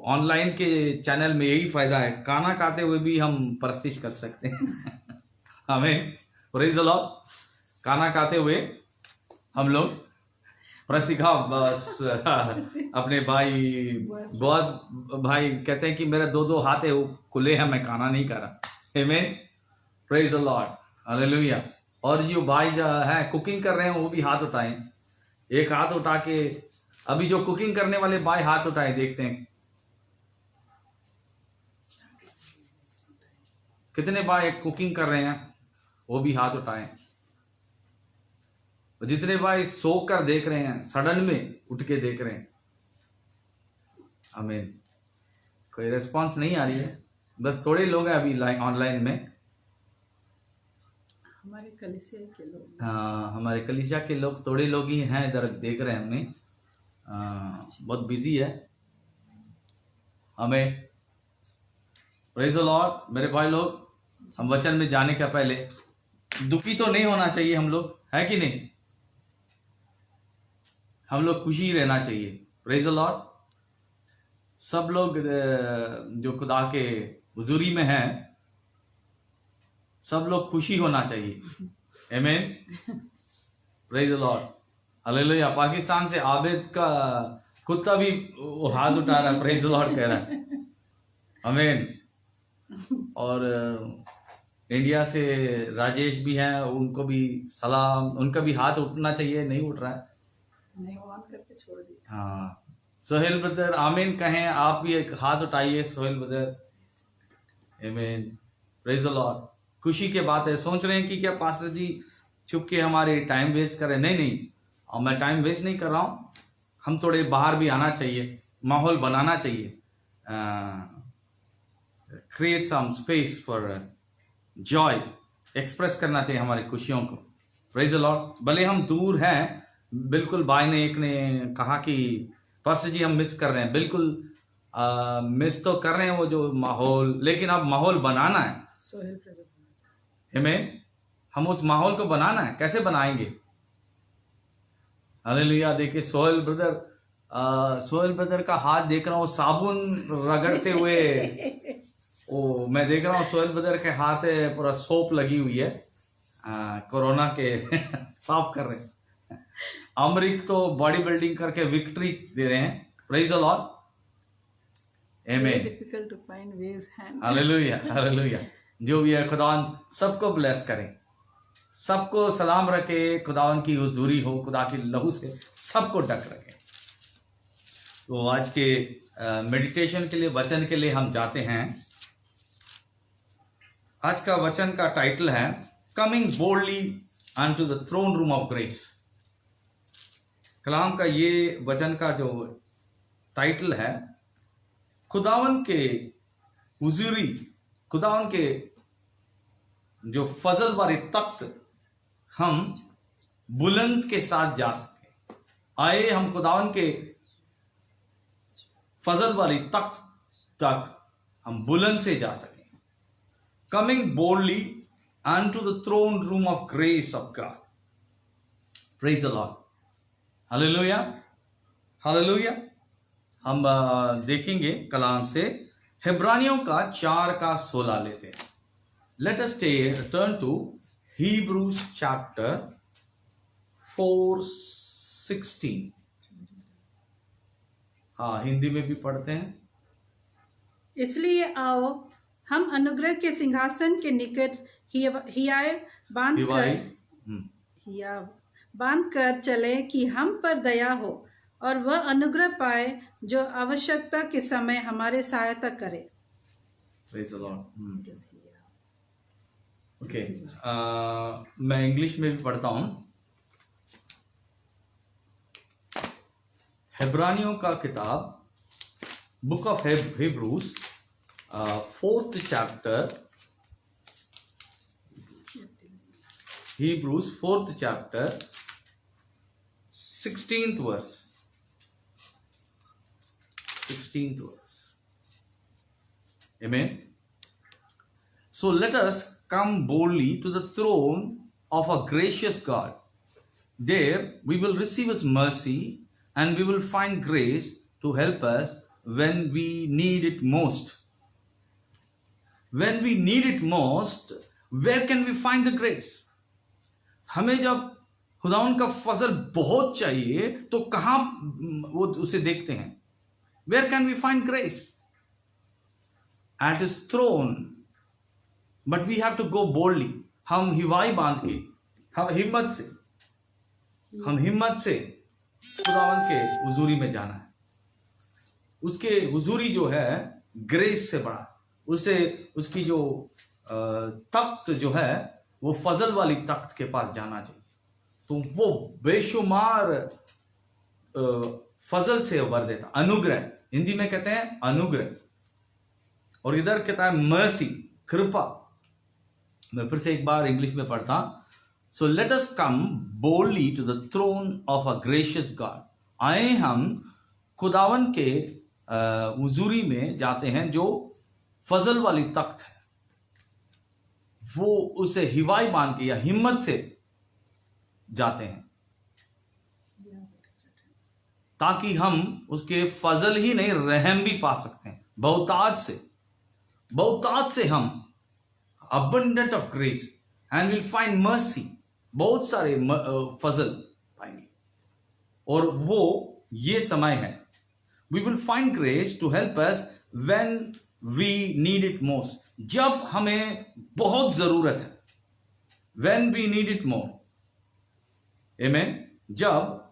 ऑनलाइन के चैनल में यही फायदा है, खाना खाते हुए भी हम परस्तिश कर सकते हैं। हमें प्रेज द लॉर्ड, खाना खाते हुए हम लोग प्रस्तिखा। बस अपने भाई बॉस भाई कहते हैं कि मेरे 2 हाथ खुले हैं, मैं खाना नहीं कर रहा। आमीन, प्रेज द लॉर्ड, हालेलुया। और जो भाई है कुकिंग कर रहे हैं वो भी हाथ उठाएं, एक हाथ उठा के। अभी जो कुकिंग करने वाले भाई हाथ उठाए, देखते हैं कितने भाई कुकिंग कर रहे हैं, वो भी हाथ उठाएं। जितने भाई सो कर देख रहे हैं, सडन में उठ के देख रहे हैं। आमीन। कोई रिस्पांस नहीं आ रही है, बस थोड़े लोग हैं अभी ऑनलाइन में। हमारे कलीसिया के लोग, हाँ हमारे कलीसिया के लोग थोड़े लोग ही हैं इधर देख रहे हैं हमें। बहुत बिजी है हमें। Praise the Lord. मेरे भाई लोग, हम वचन में जाने के पहले दुखी तो नहीं होना चाहिए हम लोग, है कि नहीं? हम लोग खुशी रहना चाहिए। Praise the Lord. सब लोग जो खुदा के हुजूरी में हैं, सब लोग खुशी होना चाहिए। आमीन। Praise the Lord. Hallelujah. Pakistan से आबिद का कुत्ता भी वो हाथ उठा रहा है, प्रेज द लॉर्ड कह रहा है। आमीन। और इंडिया से राजेश भी हैं, उनको भी सलाम, उनका भी हाथ उठना चाहिए, नहीं उठ रहा है। नहीं, ऑन करके छोड़ दिया। हाँ, सोहेल ब्रदर आमीन कहें, आप भी एक हाथ उठाइए सोहेल ब्रदर। आमीन। Praise the Lord. खुशी की बात है। सोच रहे हैं कि क्या पास्टर जी चुप के हमारे टाइम वेस्ट करें? नहीं नहीं, और मैं टाइम वेस्ट नहीं कर रहा हूँ। हम थोड़े बाहर भी आना चाहिए, माहौल बनाना चाहिए, create some space for joy, express करना चाहिए हमारी खुशियों को। Praise the Lord. भले हम दूर हैं, बिल्कुल भाई ने एक ने कहा कि पास्टर जी हम मिस कर रहे हैं, बिल्कुल मिस तो कर रहे हैं वो जो माहौल, लेकिन अब माहौल बनाना है। सोहेल प्रभु। आमीन। हम उस माहौल को बनाना है, कैसे बनाएंगे? हालेलुया। देखिए सोहेल ब्रदर का हाथ देख रहा हूँ साबुन रगड़ते हुए। ओ, मैं देख रहा हूँ सोहेल ब्रदर के हाथ है पूरा सोप लगी हुई है, कोरोना के साफ कर रहे हैं। अमरीक तो बॉडी बिल्डिंग करके विक्ट्री दे रहे हैं। Praise the Lord. आमीन। Difficult to find waves hand. Hallelujah hallelujah. जो भी है खुदावन सबको ब्लेस करें, सबको सलाम रखे, खुदावन की हुजूरी हो, खुदा की लहू से सबको ढक रखे। तो आज के मेडिटेशन के लिए, वचन के लिए हम जाते हैं। आज का वचन का टाइटल है coming boldly unto the throne room of grace. कलाम का ये वचन का जो टाइटल है, खुदावन के हुजूरी, खुदावन के जो फजल वाले तख्त हम बुलंद के साथ जा सके। आए हम खुदावन के फजल वाली तख्त तक हम बुलंद से जा सके। Coming boldly unto the throne room of grace of God. Praise the Lord. Hallelujah. Hallelujah. हम देखेंगे कलाम से हिब्रानियों का 4:16 लेते हैं। Let us turn to Hebrews chapter 4:16। हाँ, हिंदी में भी पढ़ते हैं। इसलिए आओ हम अनुग्रह के सिंहासन के निकट हियाए बांध कर चले कि हम पर दया हो और वह अनुग्रह पाए जो आवश्यकता के समय हमारे सहायता करे। Praise the Lord. ओके, मैं इंग्लिश में भी पढ़ता हूं। हिब्रानियों का किताब, book of Hebrews, 4th chapter, Hebrews 4th chapter, 16th verse. 16th verse. Amen. So let us come boldly to the throne of a gracious God. There we will receive His mercy and we will find grace to help us when we need it most. When we need it most, where can we find the grace? हमें जब खुदावन का फजल बहुत चाहिए तो कहां वो उसे देखते हैं? Where can we find grace? At His throne. But we have to go boldly. हम हिवाई बांध के, हम हिम्मत से खुदावन के हुजूरी में जाना है। उसके हुजूरी जो है ग्रेस से बड़ा, उसे उसकी जो तख्त जो है वो फजल वाली तख्त के पास जाना चाहिए। तो वो बेशुमार फजल से उबर देता, अनुग्रह, हिंदी में कहते हैं अनुग्रह, और इधर कहता है मर्सी, कृपा। मैं फिर से एक बार इंग्लिश में पढ़ता। So let us come boldly to the throne of a gracious God. आए हम खुदावन के हुजूरी में जाते हैं जो फजल वाली तख्त है। वो उसे हिवाई बांध के या हिम्मत से जाते हैं, ताकि हम उसके फजल ही नहीं रहम भी पा सकते हैं। बहुताज से हम abundant of grace and will find mercy, बहुत सारे फजल पाएंगे। और वो ये समय है, we will find grace to help us when we need it most, जब हमें बहुत जरूरत है, when we need it more, amen, जब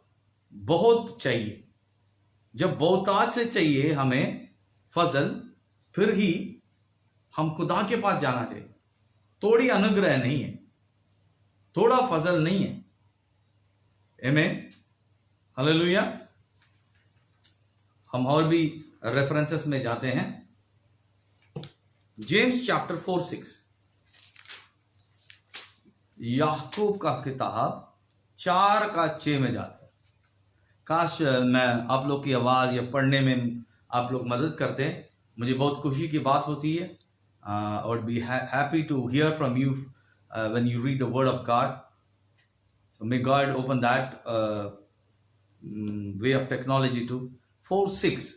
बहुत चाहिए, जब बहुताज से चाहिए हमें फजल, फिर ही हम खुदा के पास जाना चाहिए। थोड़ी अनुग्रह नहीं है, थोड़ा फजल नहीं है, आमीन, हालेलुया। हम और भी रेफरेंसेस में जाते हैं। जेम्स चैप्टर 4:6, याकूब का किताब 4:6 में जाते हैं। काश मैं आप लोग की आवाज या पढ़ने में आप लोग मदद करते, मुझे बहुत खुशी की बात होती है। और be happy to hear from you when you read the word of God. So may God open that way of technology too. 4:6,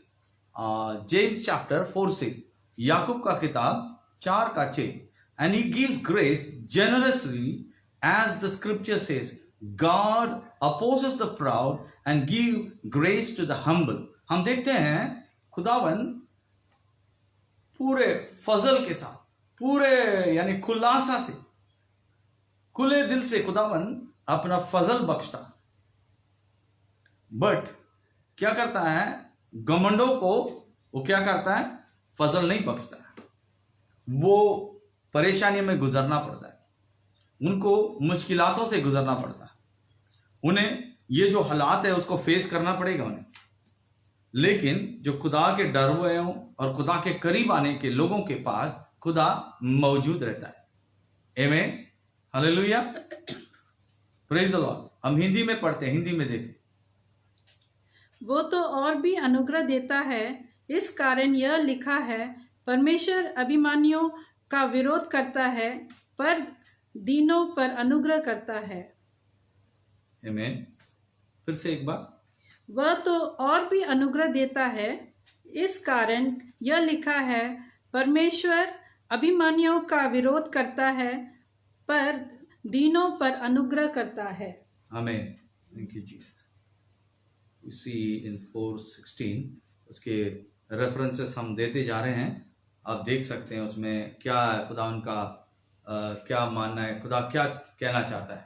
James chapter 4:6, याकूब का किताब 4:6, and he gives grace generously as the scripture says, God opposes the proud and give grace to the humble। हम देखते हैं खुदावन पूरे फजल के साथ, पूरे यानी खुलासा से, खुले दिल से खुदावन अपना फजल बख्शता, बट क्या करता है, घमंडों को वो क्या करता है, फजल नहीं बख्शता है। वो परेशानी में गुजरना पड़ता है, उनको मुश्किलातों से गुजरना पड़ता है, उन्हें ये जो हालात है उसको फेस करना पड़ेगा उन्हें। लेकिन जो खुदा के डर हुए हों और खुदा के करीब आने के लोगों के पास खुदा मौजूद रहता है। आमीन, हालेलुया, प्रेज द लॉर्ड। हम हिंदी में पढ़ते हैं, हिंदी में देखें। वो तो और भी अनुग्रह देता है, इस कारण यह लिखा है, परमेश्वर अभिमानियों का विरोध करता है पर दीनों पर अनुग्रह करता है। आमीन, फिर से एक बार। वह तो और भी अनुग्रह देता है, इस कारण यह लिखा है, परमेश्वर अभिमानियों का विरोध करता है पर दीनों पर अनुग्रह करता है। आमीन, थैंक यू जीसस। वी सी इन 4:16 उसके रेफरेंसेस हम देते जा रहे हैं। आप देख सकते हैं उसमें क्या है, खुदा उनका क्या मानना है, खुदा क्या कहना चाहता है।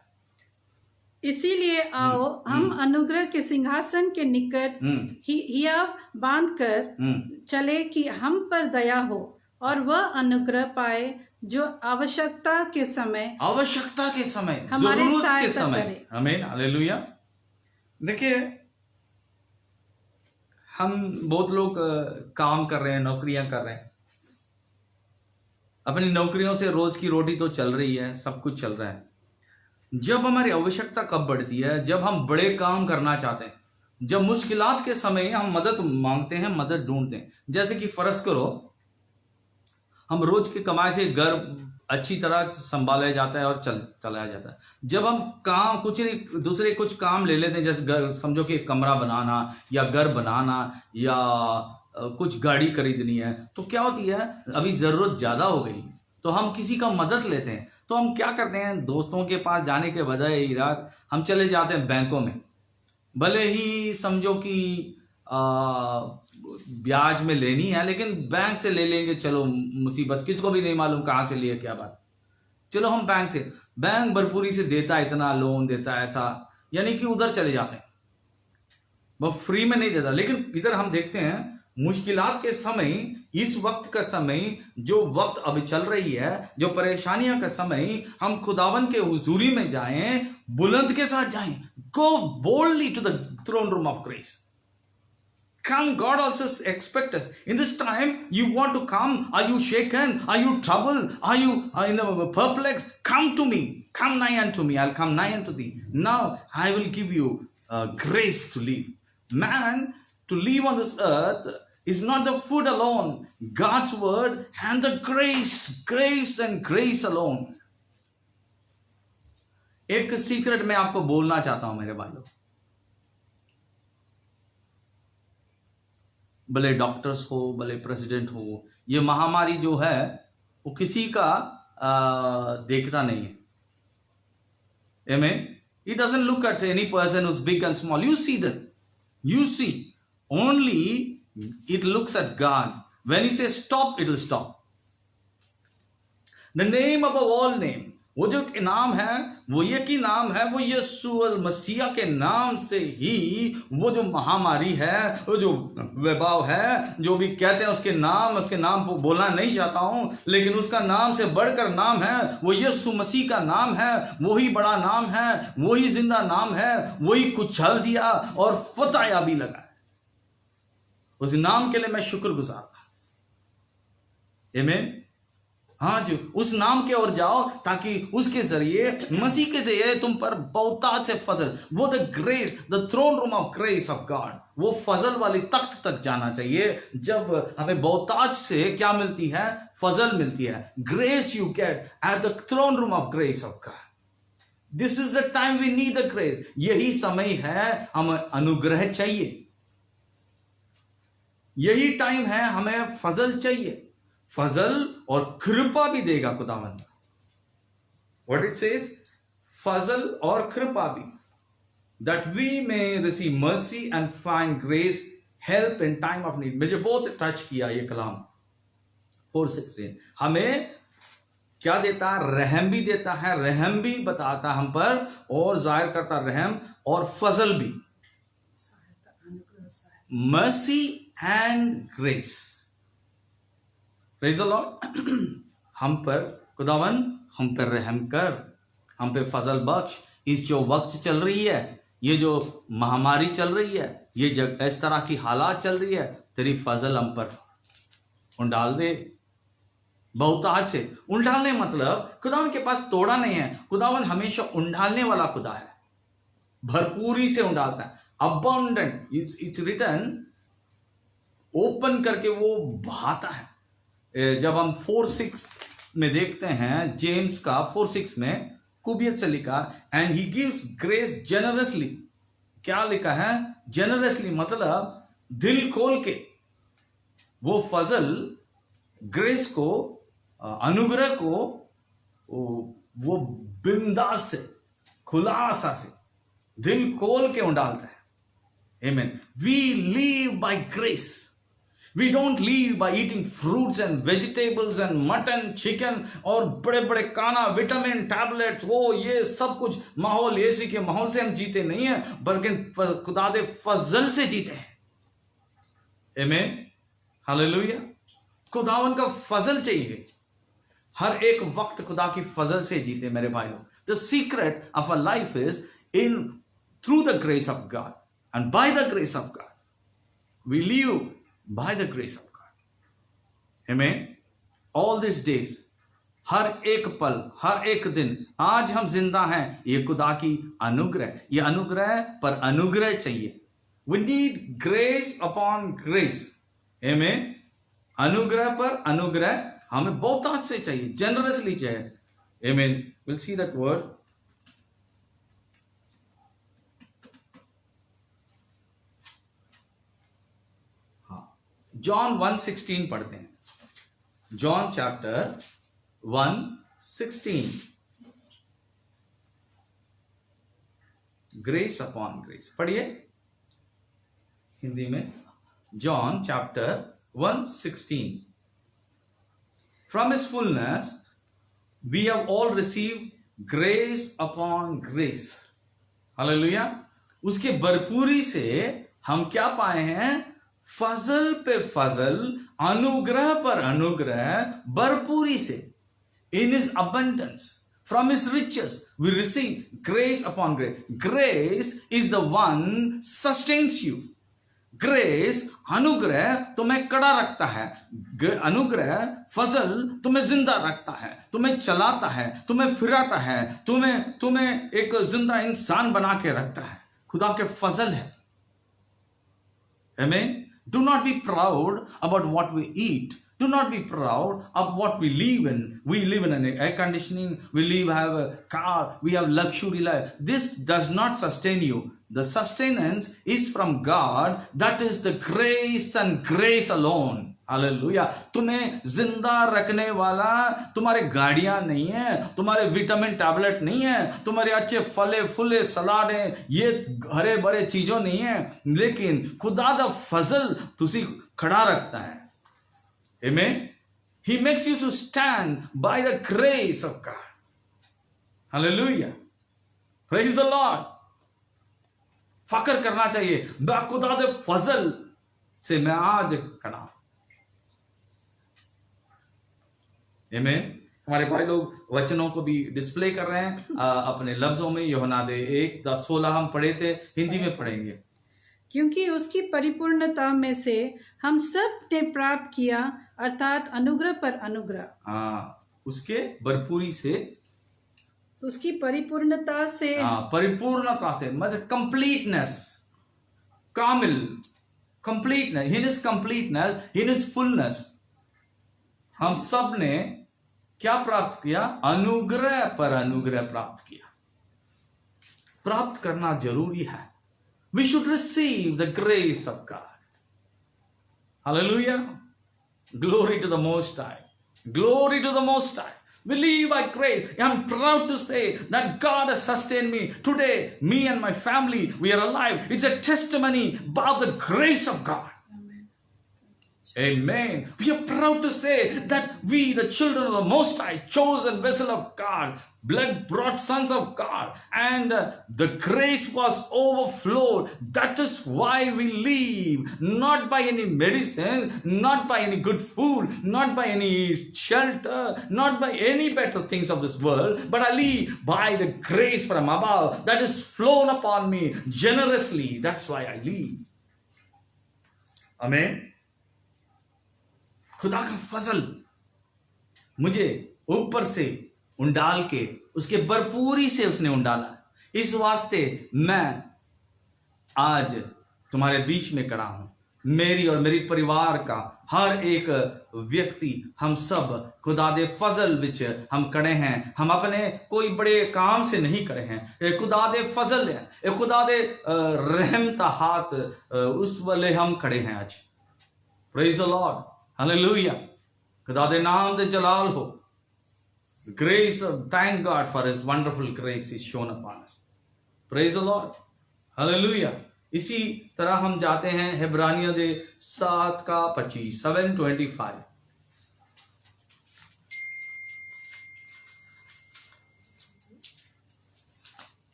इसीलिए आओ हम अनुग्रह के सिंहासन के निकट हिया बांध कर चले कि हम पर दया हो और वह अनुग्रह पाए जो आवश्यकता के समय हमारे जरूरत के समय। आमीन, हालेलुया। देखिए, हम बहुत लोग काम कर रहे हैं, नौकरियां कर रहे हैं, अपनी नौकरियों से रोज की रोटी तो चल रही है, सब कुछ चल रहा है। जब हमारी आवश्यकता कब बढ़ती है, जब हम बड़े काम करना चाहते हैं, जब मुश्किलात के समय हम मदद मांगते हैं, मदद ढूंढते हैं। जैसे कि फर्ज करो हम रोज की कमाई से घर अच्छी तरह संभाला जाता है और चलाया जाता है। जब हम काम दूसरे कुछ काम ले लेते हैं, जैसे घर, समझो कि कमरा बनाना या घर बनाना या कुछ गाड़ी खरीदनी है, तो क्या होती है, अभी जरूरत ज्यादा हो गई तो हम किसी का मदद लेते हैं। तो हम क्या करते हैं, दोस्तों के पास जाने के बजाय हम चले जाते हैं बैंकों में। भले ही समझो कि ब्याज में लेनी है, लेकिन बैंक से ले लेंगे, चलो मुसीबत, किसको भी नहीं मालूम कहाँ से लिए क्या बात, चलो हम बैंक भरपूरी से देता है, इतना लोन देता है, ऐसा यानी कि उधर चले जाते हैं, वो फ्री में नहीं देता। लेकिन इधर हम देखते हैं मुश्किलात के समय, इस वक्त का समय, जो वक्त अभी चल रही है, जो परेशानियां का समय, हम खुदावन के हुजूरी में जाएं, बुलंद के साथ जाएं। Go boldly to the throne room of grace. Come, God also expects us. In this time, you want to come. Are you shaken? Are you troubled? Are you perplexed? Come to me. Come nigh unto me. I'll come nigh unto thee. Now I will give you grace to live. Man, to live on this earth is not the food alone. God's word and the grace and grace alone. एक secret मैं आपको बोलना चाहता हूं मेरे भाइयों, भले doctors हो, भले प्रेसिडेंट हो, ये महामारी जो है वो किसी का देखता नहीं है। Amen. He doesn't look at any person who's big and small. You see that. You see. Only it looks at God. When he says stop, it will stop. The name above all name. वो जो नाम है वो एक ही नाम है, वो यीशु मसीहा के नाम से ही वो जो महामारी है, वो जो वैभव है, जो भी कहते हैं उसके नाम को बोलना नहीं चाहता हूं, लेकिन उसका नाम से बढ़कर नाम है, वो यीशु मसीह का नाम है। वही बड़ा नाम है, वही जिंदा नाम है, वही कुचल दिया और फतह भी लगा। उस नाम के लिए मैं शुक्रगुजार हूं। आमीन। हाँ जी, उस नाम के ओर जाओ ताकि उसके जरिए, मसीह के जरिए तुम पर बहुतायत से फजल, वो the grace, the throne room of grace of God, वो फजल वाली तख्त तक जाना चाहिए। जब हमें बहुतायत से क्या मिलती है? फजल मिलती है। Grace you get at the throne room of grace of God. This is the time we need the grace. यही समय है, हमें अनुग्रह चाहिए। यही टाइम है, हमें फजल चाहिए। फजल और कृपा भी देगा खुदावंद। What it says? फजल और कृपा भी, दैट वी में receive mercy and find grace, help in time of need. मुझे बहुत टच किया ये कलाम 4:16। हमें क्या देता है? रहम भी देता है, रहम भी बताता हम पर और जाहिर करता रहम और फजल भी, mercy and grace. Praise the Lord. हम पर खुदावन, हम पर रहम कर, हम पे फजल बख्श। इस जो वक्त चल रही है, ये जो महामारी चल रही है, ये जब इस तरह की हालात चल रही है, तेरी फजल हम पर उंडाल दे बहुतायत से। उंडालने मतलब खुदावन के पास तोड़ा नहीं है, खुदावन हमेशा उंडालने वाला खुदा है, भरपूरी से उंडालता है। अबंडेंट, इट्स रिटन, ओपन करके वो बहाता है। जब हम 4:6 में देखते हैं, जेम्स का 4:6 में खूबियत से लिखा, and he gives grace generously. क्या लिखा है? जेनरसली मतलब दिल खोल के वो फजल, ग्रेस को, अनुग्रह को वो बिंदास से, खुलासा से, दिल खोल के उंडालता है। आमीन। We live by grace. We don't live by eating fruits and vegetables and mutton, chicken और बड़े बड़े खाना, विटामिन, टैबलेट्स, वो ये सब कुछ माहौल, एसी के माहौल से हम जीते नहीं है, बल्कि खुदा दे फजल से जीते हैं। आमीन, हालेलुया। खुदावन का फजल चाहिए। हर एक वक्त खुदा की फजल से जीते मेरे भाइयों। The secret of a life is in through the grace of God and by the grace of God we live by the grace of God. Amen. All these days, हर एक पल, हर एक दिन, आज हम जिंदा हैं, ये खुदा की अनुग्रह। ये अनुग्रह पर अनुग्रह चाहिए। We need grace upon grace. Amen. अनुग्रह पर अनुग्रह हमें बहुत से चाहिए, generously चाहिए। Amen. We'll see that word. John 1:16 पढ़ते हैं। John chapter 1:16, grace upon grace. पढ़िए हिंदी में। John chapter 1:16, from his fullness we have all received grace upon grace. Hallelujah. उसके भरपूरी से हम क्या पाए हैं? फजल पे फजल, अनुग्रह पर अनुग्रह, भरपूरी से। In his abundance, from his riches we receive grace upon grace. Grace is the one sustains you. Grace, अनुग्रह तुम्हें कड़ा रखता है। अनुग्रह, फजल तुम्हें जिंदा रखता है, तुम्हें चलाता है, तुम्हें फिराता है, तुम्हें एक जिंदा इंसान बना के रखता है। खुदा के फजल है। आमीन। Do not be proud about what we eat. Do not be proud of what we live in. We live in an air conditioning. Have a car. We have luxury life. This does not sustain you. The sustenance is from God. That is the grace and grace alone. Hallelujah. तुम्हें जिंदा रखने वाला तुम्हारे गाड़ियां नहीं है, तुम्हारे vitamin tablet नहीं है, तुम्हारे अच्छे फले फूले सलाद है, ये हरे भरे चीजों नहीं है, लेकिन खुदा दा फजल तुसी खड़ा रखता है। Amen. He makes you to stand by the grace of God. Hallelujah. Praise the Lord. फकर करना चाहिए, मैं खुदा दे फजल से मैं आज खड़ा हूं। Amen. हमारे भाई लोग वचनों को भी डिस्प्ले कर रहे हैं अपने लफ्जों में। यूहन्ना दे 1:16 हम पढ़े थे, हिंदी में पढ़ेंगे। क्योंकि उसकी परिपूर्णता में से हम सब ने प्राप्त किया, अर्थात अनुग्रह पर अनुग्रह। उसके भरपूरी से, उसकी परिपूर्णता से, परिपूर्णता से मतलब completeness, Kamil, completeness, in his completeness, in his fullness, हम सब ने क्या प्राप्त किया? अनुग्रह पर अनुग्रह प्राप्त किया। प्राप्त करना जरूरी है। We should receive the grace of God. Hallelujah. Glory to the Most High. Glory to the Most High. We live by grace. I'm proud to say that God has sustained me. Today, me and my family, we are alive. It's a testimony about the grace of God. Amen. We are proud to say that we, the children of the Most High, chosen vessel of God, blood-brought sons of God, and the grace was overflowed. That is why we live, not by any medicine, not by any good food, not by any shelter, not by any better things of this world, but I live by the grace from above that is flown upon me generously. That's why I live. Amen. खुदा का फजल मुझे ऊपर से उंडाल के उसके भरपूरी से उसने उंडाला। इस वास्ते मैं आज तुम्हारे बीच में खड़ा हूं। मेरी और मेरी परिवार का हर एक व्यक्ति, हम सब खुदा दे फजल विच हम खड़े हैं। हम अपने कोई बड़े काम से नहीं खड़े हैं, ये खुदा दे फजल है, ये खुदा दे रहमता हाथ उस वाले हम खड़े हैं आज। Praise the Lord, hallelujah. खुदा दे नाम दे जलाल हो। Grace, thank God for His wonderful grace is shown upon us. Praise the Lord, Hallelujah. इसी तरह हम जाते हैं हिब्रानियों दे 7:25, 7:25।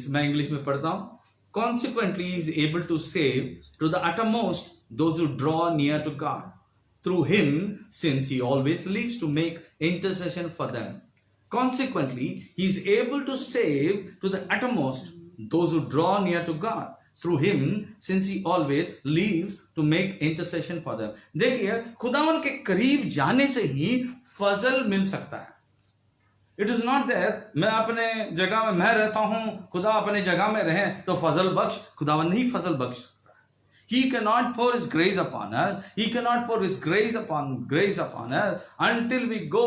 मैं इंग्लिश में पढ़ता हूं। Consequently, he is able to save to the uttermost those who draw near to God through him, since he always lives to make intercession for them. Consequently, he is able to save to the uttermost those who draw near to God through him, since he always lives to make intercession for them. देखिए, खुदावन के करीब जाने से ही फजल मिल सकता है। It is not that मैं अपने जगह में मैं रहता हूं, खुदा अपने जगह में रहे तो फजल बख्श। खुदावन नहीं फजल बख्श सकता। He cannot pour his grace upon us. He cannot pour his grace upon us until we go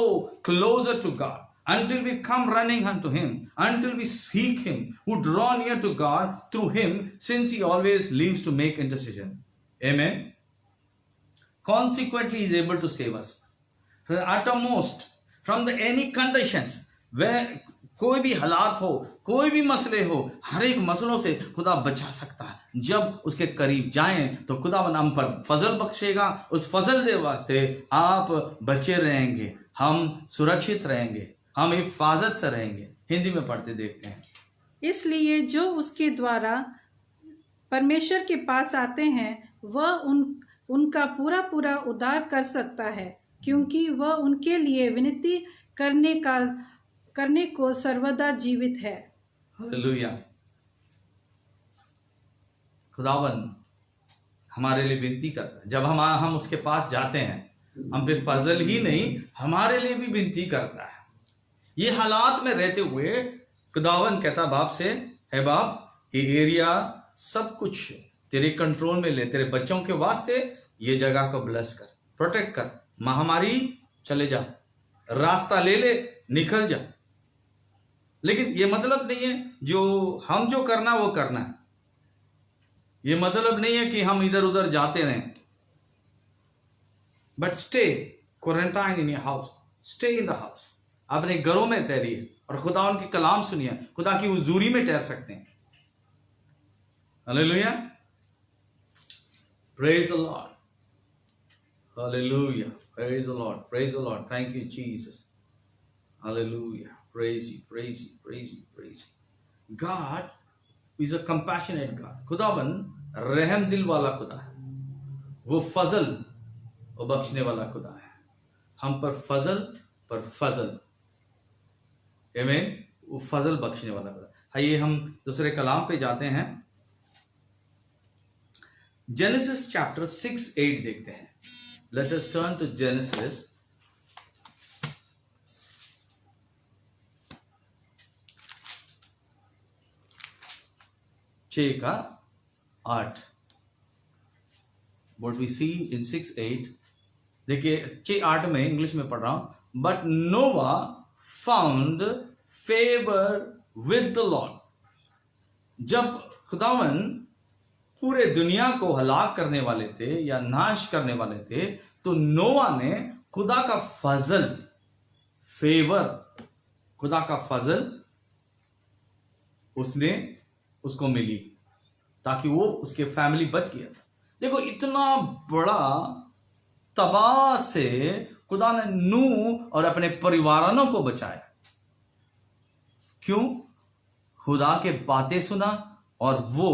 closer to God, until we come running unto him, until we seek him, who draw near to God through him, since he always lives to make intercession. Amen. Consequently, he is able to save us from the uttermost, from the any conditions, where कोई भी हालात हो, कोई भी मसले हो, हर एक मसलों से खुदा बचा सकता है। जब उसके करीब जाएं तो खुदा हम पर फजल बख्शेगा। उस फजल के वास्ते आप बचे रहेंगे, हम सुरक्षित रहेंगे, हम हिफाजत से रहेंगे। हिंदी में पढ़ते देखते हैं। इसलिए जो उसके द्वारा परमेश्वर के पास आते हैं वह उनका पूरा उद्धार कर सकता है, क्योंकि वह उनके लिए विनती करने को सर्वदा जीवित है। हालेलुया। खुदावन हमारे लिए विनती करता है। जब हम उसके पास जाते हैं हम पे फजल ही नहीं हमारे लिए भी विनती करता है। ये हालात में रहते हुए खुदावन कहता बाप से, है बाप ये एरिया सब कुछ तेरे कंट्रोल में ले, तेरे बच्चों के वास्ते ये जगह को ब्लेस कर, प्रोटेक्ट कर, महामारी चले जा, रास्ता ले ले, निकल जा। लेकिन ये मतलब नहीं है हम जो करना वो करना है। ये मतलब नहीं है कि हम इधर उधर जाते रहें, but stay quarantine in your house, stay in the house. अपने घरों में ठहरिए और खुदा उनके कलाम सुनिए, खुदा की हुजूरी में ठहर सकते हैं। Hallelujah, praise the Lord, hallelujah, praise the Lord, praise the Lord, thank you Jesus, hallelujah, praise you, praise you, praise you, praise you. God is a compassionate God. खुदावन रहम दिल वाला खुदा है, वो फजल और बख्शने वाला खुदा है। हम पर फजल, आमीन, वो फजल बख्शने वाला खुदा। आइए हम दूसरे कलाम पे जाते हैं। जेनेसिस चैप्टर 6-8 देखते हैं। Let us turn to Genesis छः का 8। What we see in 6:8, देखिए 6:8 में इंग्लिश में पढ़ रहा हूं। But Nova found favour with the Lord. जब खुदावन पूरे दुनिया को हलाक करने वाले थे या नाश करने वाले थे, तो नोवा ने खुदा का फजल, फेवर, खुदा का फजल उसको मिली, ताकि वो उसके फैमिली बच गया था। देखो इतना बड़ा तबाह से खुदा ने नूह और अपने परिवारों को बचाया। क्यों? खुदा के बातें सुना और वो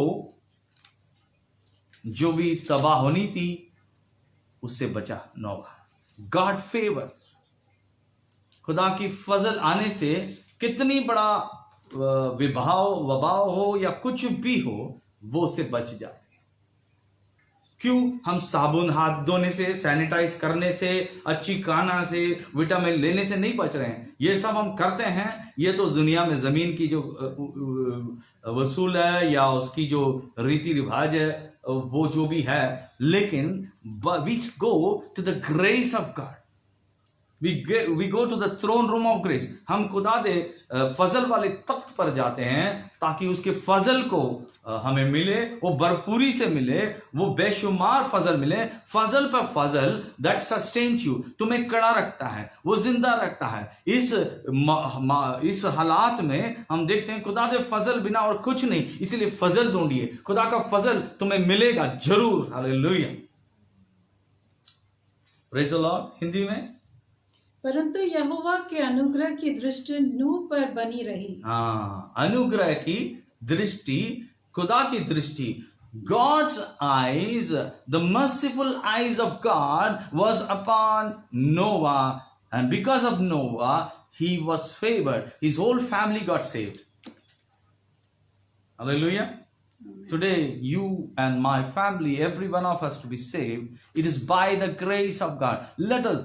जो भी तबाह होनी थी उससे बचा नोवा। गॉड फेवर, खुदा की फजल आने से कितनी बड़ा वबाव हो या कुछ भी हो, वो उससे बच जाते हैं। क्यों? हम साबुन हाथ धोने से, सैनिटाइज करने से, अच्छी खाना से, विटामिन लेने से नहीं बच रहे हैं। ये सब हम करते हैं, ये तो दुनिया में जमीन की जो वसूल है या उसकी जो रीति रिवाज है वो जो भी है, लेकिन we go to the grace of God, we go to the throne room of grace. हम खुदा दे फजल वाले तख्त पर जाते हैं ताकि उसके फजल को हमें मिले, वो भरपूरी से मिले, वो बेशुमार फजल मिले। फजल पर फजल दैट सस्टेन्स यू, तुम्हें कड़ा रखता है, वो जिंदा रखता है। इस हालात में हम देखते हैं खुदा दे फजल बिना और कुछ नहीं, इसलिए फजल ढूंढिए, खुदा का फजल तुम्हें मिलेगा जरूर। Hallelujah, praise the Lord. Hindi में, परंतु यहोवा के अनुग्रह की दृष्टि नूह पर बनी रही। हाँ, अनुग्रह की दृष्टि, खुदा की दृष्टि, God's eyes, the merciful eyes of God was upon Noah, and because of Noah he was favored. His whole family got saved. Hallelujah. Today you and my family, every one of us to be saved, it is by the grace of God. Let us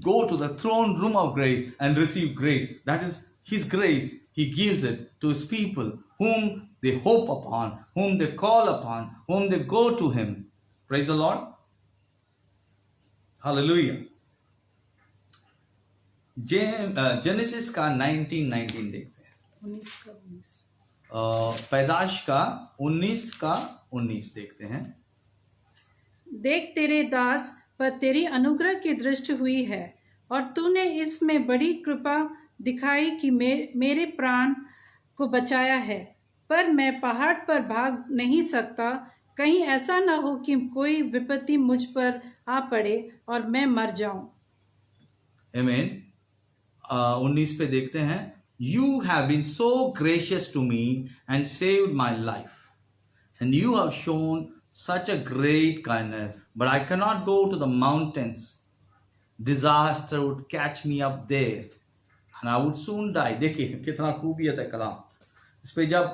go to the throne room of grace and receive grace. That is His grace. He gives it to His people whom they hope upon, whom they call upon, whom they go to Him. Praise the Lord. Hallelujah. Genesis का 19:19 देखते हैं। 19 का 19, पैदाश का 19 का 19 देखते हैं। देख तेरे दास पर तेरी अनुग्रह की दृष्टि हुई है और तूने इसमें बड़ी कृपा दिखाई कि मेरे प्राण को बचाया है, पर मैं पहाड़ पर भाग नहीं सकता, कहीं ऐसा ना हो कि कोई विपत्ति मुझ पर आ पड़े और मैं मर जाऊं। आमीन। 19 पे देखते हैं, You have been so gracious to me and saved my life, and you have shown such a great kindness, but I cannot go to the mountains. Disaster would catch me up there, and I would soon die. देखिए कितना खूबियत है कलाम। इस पे जब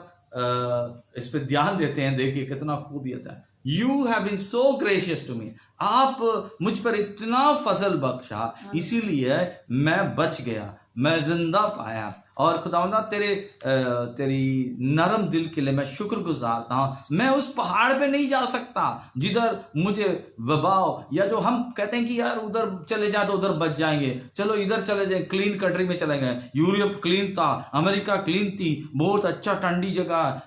इस पे ध्यान देते हैं, देखिए कितना खूबियत है। You have been so gracious to me, आप मुझ पर इतना फजल बख्शा, इसीलिए मैं बच गया, मैं जिंदा पाया। और खुदावंदा तेरी नरम दिल के लिए मैं शुक्रगुजार था। मैं उस पहाड़ पे नहीं जा सकता जिधर मुझे वबाव, या जो हम कहते हैं कि यार उधर चले जाए तो उधर बच जाएंगे, चलो इधर चले जाए, क्लीन कंट्री में चले गए। यूरोप क्लीन था, अमेरिका क्लीन थी, बहुत अच्छा ठंडी जगह,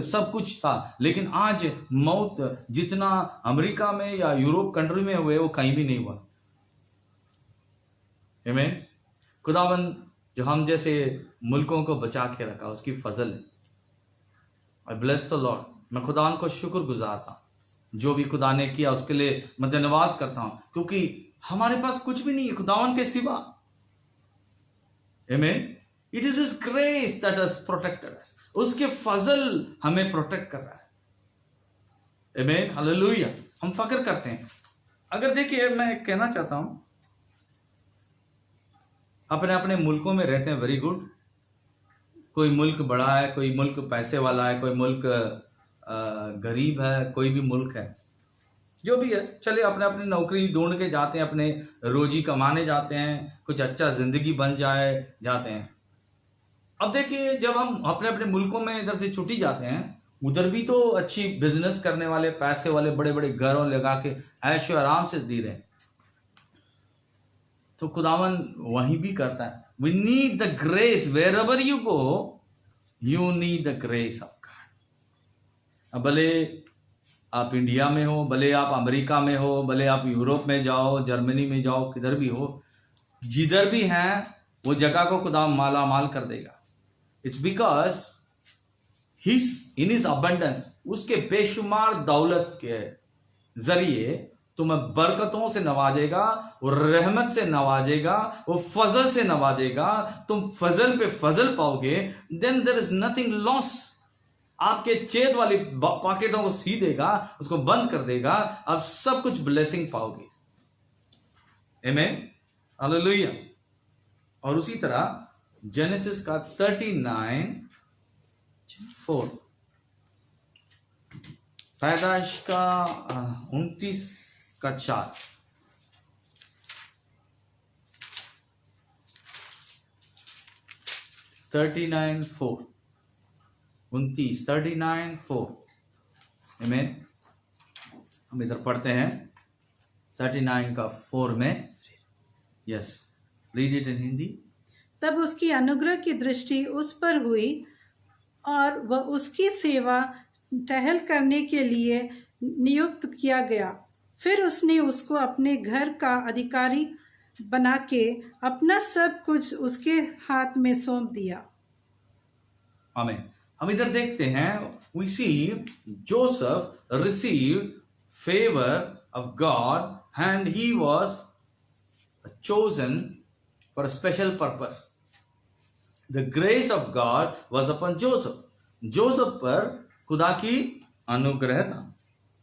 सब कुछ था। लेकिन आज मौत जितना अमेरिका में या यूरोप कंट्री में हुए वो कहीं भी नहीं हुआ। आमीन। खुदावंद जो हम जैसे मुल्कों को बचा के रखा उसकी फजल है। आई ब्लेस द लॉर्ड। मैं खुदा को शुक्रगुजार था, जो भी खुदा ने किया उसके लिए मैं धन्यवाद करता हूं, क्योंकि हमारे पास कुछ भी नहीं है खुदावन के सिवा। आमीन। It is his grace that has protected us. उसके फजल हमें प्रोटेक्ट कर रहा है। आमीन, हालेलुया। हम फक्र करते हैं। अगर देखिए, मैं कहना चाहता हूं, अपने अपने मुल्कों में रहते हैं, वेरी गुड। कोई मुल्क बड़ा है, कोई मुल्क पैसे वाला है, कोई मुल्क गरीब है, कोई भी मुल्क है, जो भी है, चले अपने अपनी नौकरी ढूंढ के जाते हैं, अपने रोजी कमाने जाते हैं, कुछ अच्छा जिंदगी बन जाए जाते हैं। अब देखिए, जब हम अपने अपने मुल्कों में इधर से छुट्टी जाते हैं, उधर भी तो अच्छी बिजनेस करने वाले, पैसे वाले, बड़े बड़े घरों लगा के ऐशो आराम से जी रहे। तो खुदावन वहीं भी करता है। We need the grace wherever you go, you need the grace of God. भले आप इंडिया में हो, भले आप अमेरिका में हो, भले आप यूरोप में जाओ, जर्मनी में जाओ, किधर भी हो, जिधर भी हैं वो जगह को खुदा माला माल कर देगा। It's because in his abundance, उसके बेशुमार दौलत के जरिए तुम्हें बरकतों से नवाजेगा, वो रहमत से नवाजेगा, वो फजल से नवाजेगा। तुम फजल पे फजल पाओगे। Then there is nothing loss. आपके चेत वाली पॉकेटों को सी देगा, उसको बंद कर देगा, आप सब कुछ ब्लेसिंग पाओगे। आमीन, हालेलुया। और उसी तरह जेनेसिस का 39:4, पैदाइश का 29:4, आमीन। हम इधर पढ़ते हैं 39:4 में। Yes, read it in Hindi. तब उसकी अनुग्रह की दृष्टि उस पर हुई और वह उसकी सेवा टहल करने के लिए नियुक्त किया गया। फिर उसने उसको अपने घर का अधिकारी बना के अपना सब कुछ उसके हाथ में सौंप दिया। आमीन। हम इधर देखते हैं, we see Joseph received favor of God and he was chosen for a special purpose. The grace of God was upon Joseph. Joseph पर खुदा की अनुग्रह था,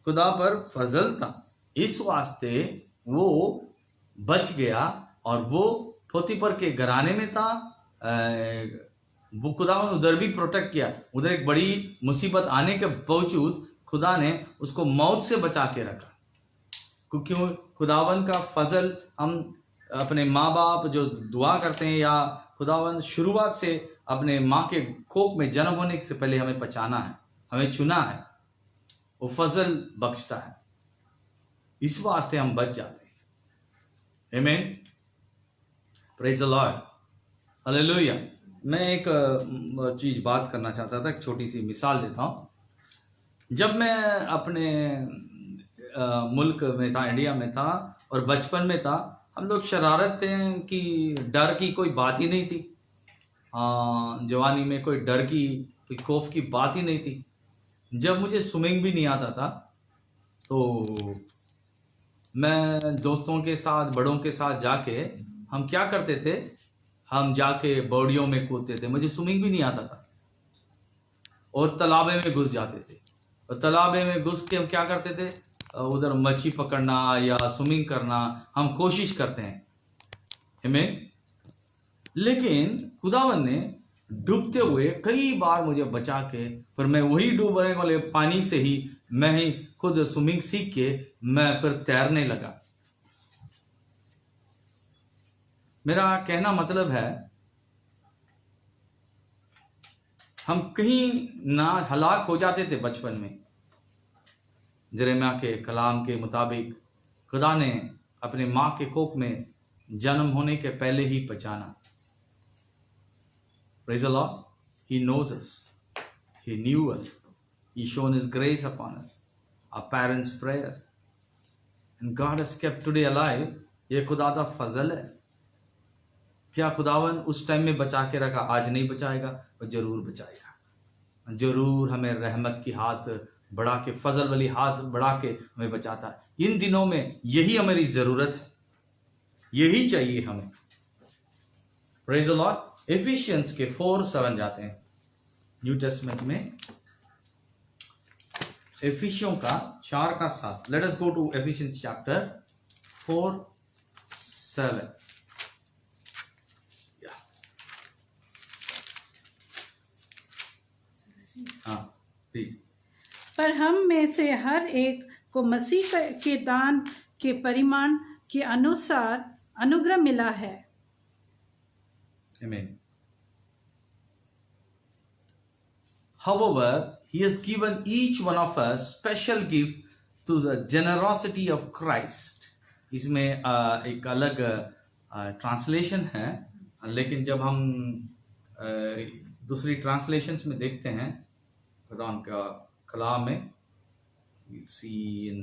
खुदा पर फजल था, इस वास्ते वो बच गया और वो पोतीफर के घराने में था। वो खुदा ने उधर भी प्रोटेक्ट किया। उधर एक बड़ी मुसीबत आने के बावजूद खुदा ने उसको मौत से बचा के रखा, क्योंकि खुदावन का फजल। हम अपने माँ बाप जो दुआ करते हैं, या खुदावन शुरुआत से अपने माँ के कोख में जन्म होने से पहले हमें पहचाना है, हमें चुना है, वो फजल बख्शता है, इस वास्ते हम बच जाते हैं। आमीन, प्रेज द लॉर्ड, हालेलुया। मैं एक चीज बात करना चाहता था, एक छोटी सी मिसाल देता हूं। जब मैं अपने मुल्क में था, इंडिया में था, और बचपन में था, हम लोग शरारत थे कि डर की कोई बात ही नहीं थी। जवानी में कोई डर की, कोई खौफ की बात ही नहीं थी। जब मुझे स्विमिंग भी नहीं आता था, तो मैं दोस्तों के साथ, बड़ों के साथ जाके हम क्या करते थे, हम जाके बॉडियों में कूदते थे। मुझे स्विमिंग भी नहीं आता था, और तालाबे में घुस जाते थे। और तालाबे में घुस के हम क्या करते थे, उधर मच्छी पकड़ना या स्विमिंग करना हम कोशिश करते हैं। आमीन। लेकिन खुदावन ने डूबते हुए कई बार मुझे बचा के, पर मैं वही डूबने वाले पानी से ही मैं ही खुद स्विमिंग सीख के मैं फिर तैरने लगा। मेरा कहना मतलब है, हम कहीं ना हलाक हो जाते थे बचपन में। यिर्मयाह के कलाम के मुताबिक खुदा ने अपने माँ के कोख में जन्म होने के पहले ही पहचाना। Praise the Lord. He knows us. He knew us. He shown His grace upon us. Our parents' prayer. And God has kept today alive. ये खुदा का फजल है। क्या खुदावन उस टाइम में बचा के रखा, आज नहीं बचाएगा? वो जरूर बचाएगा। जरूर हमें रहमत की हाथ बढ़ा के, फजल वाली हाथ बढ़ा के हमें बचाता है। इन दिनों में यही हमारी जरूरत है, यही चाहिए हमें। Praise the Lord. एफिशियंस के 4:7 जाते हैं न्यू टेस्टमेंट में। एफिशियों का 4:7। Let us go to Ephesians chapter 4:7। पर हम में से हर एक को मसीह के दान के परिमाण के अनुसार अनुग्रह मिला है। Amen. However, He has given each one of us special gift through the generosity of Christ. इसमें एक अलग ट्रांसलेशन है, लेकिन जब हम दूसरी ट्रांसलेशंस में देखते हैं खुदा का कलाम में, we see in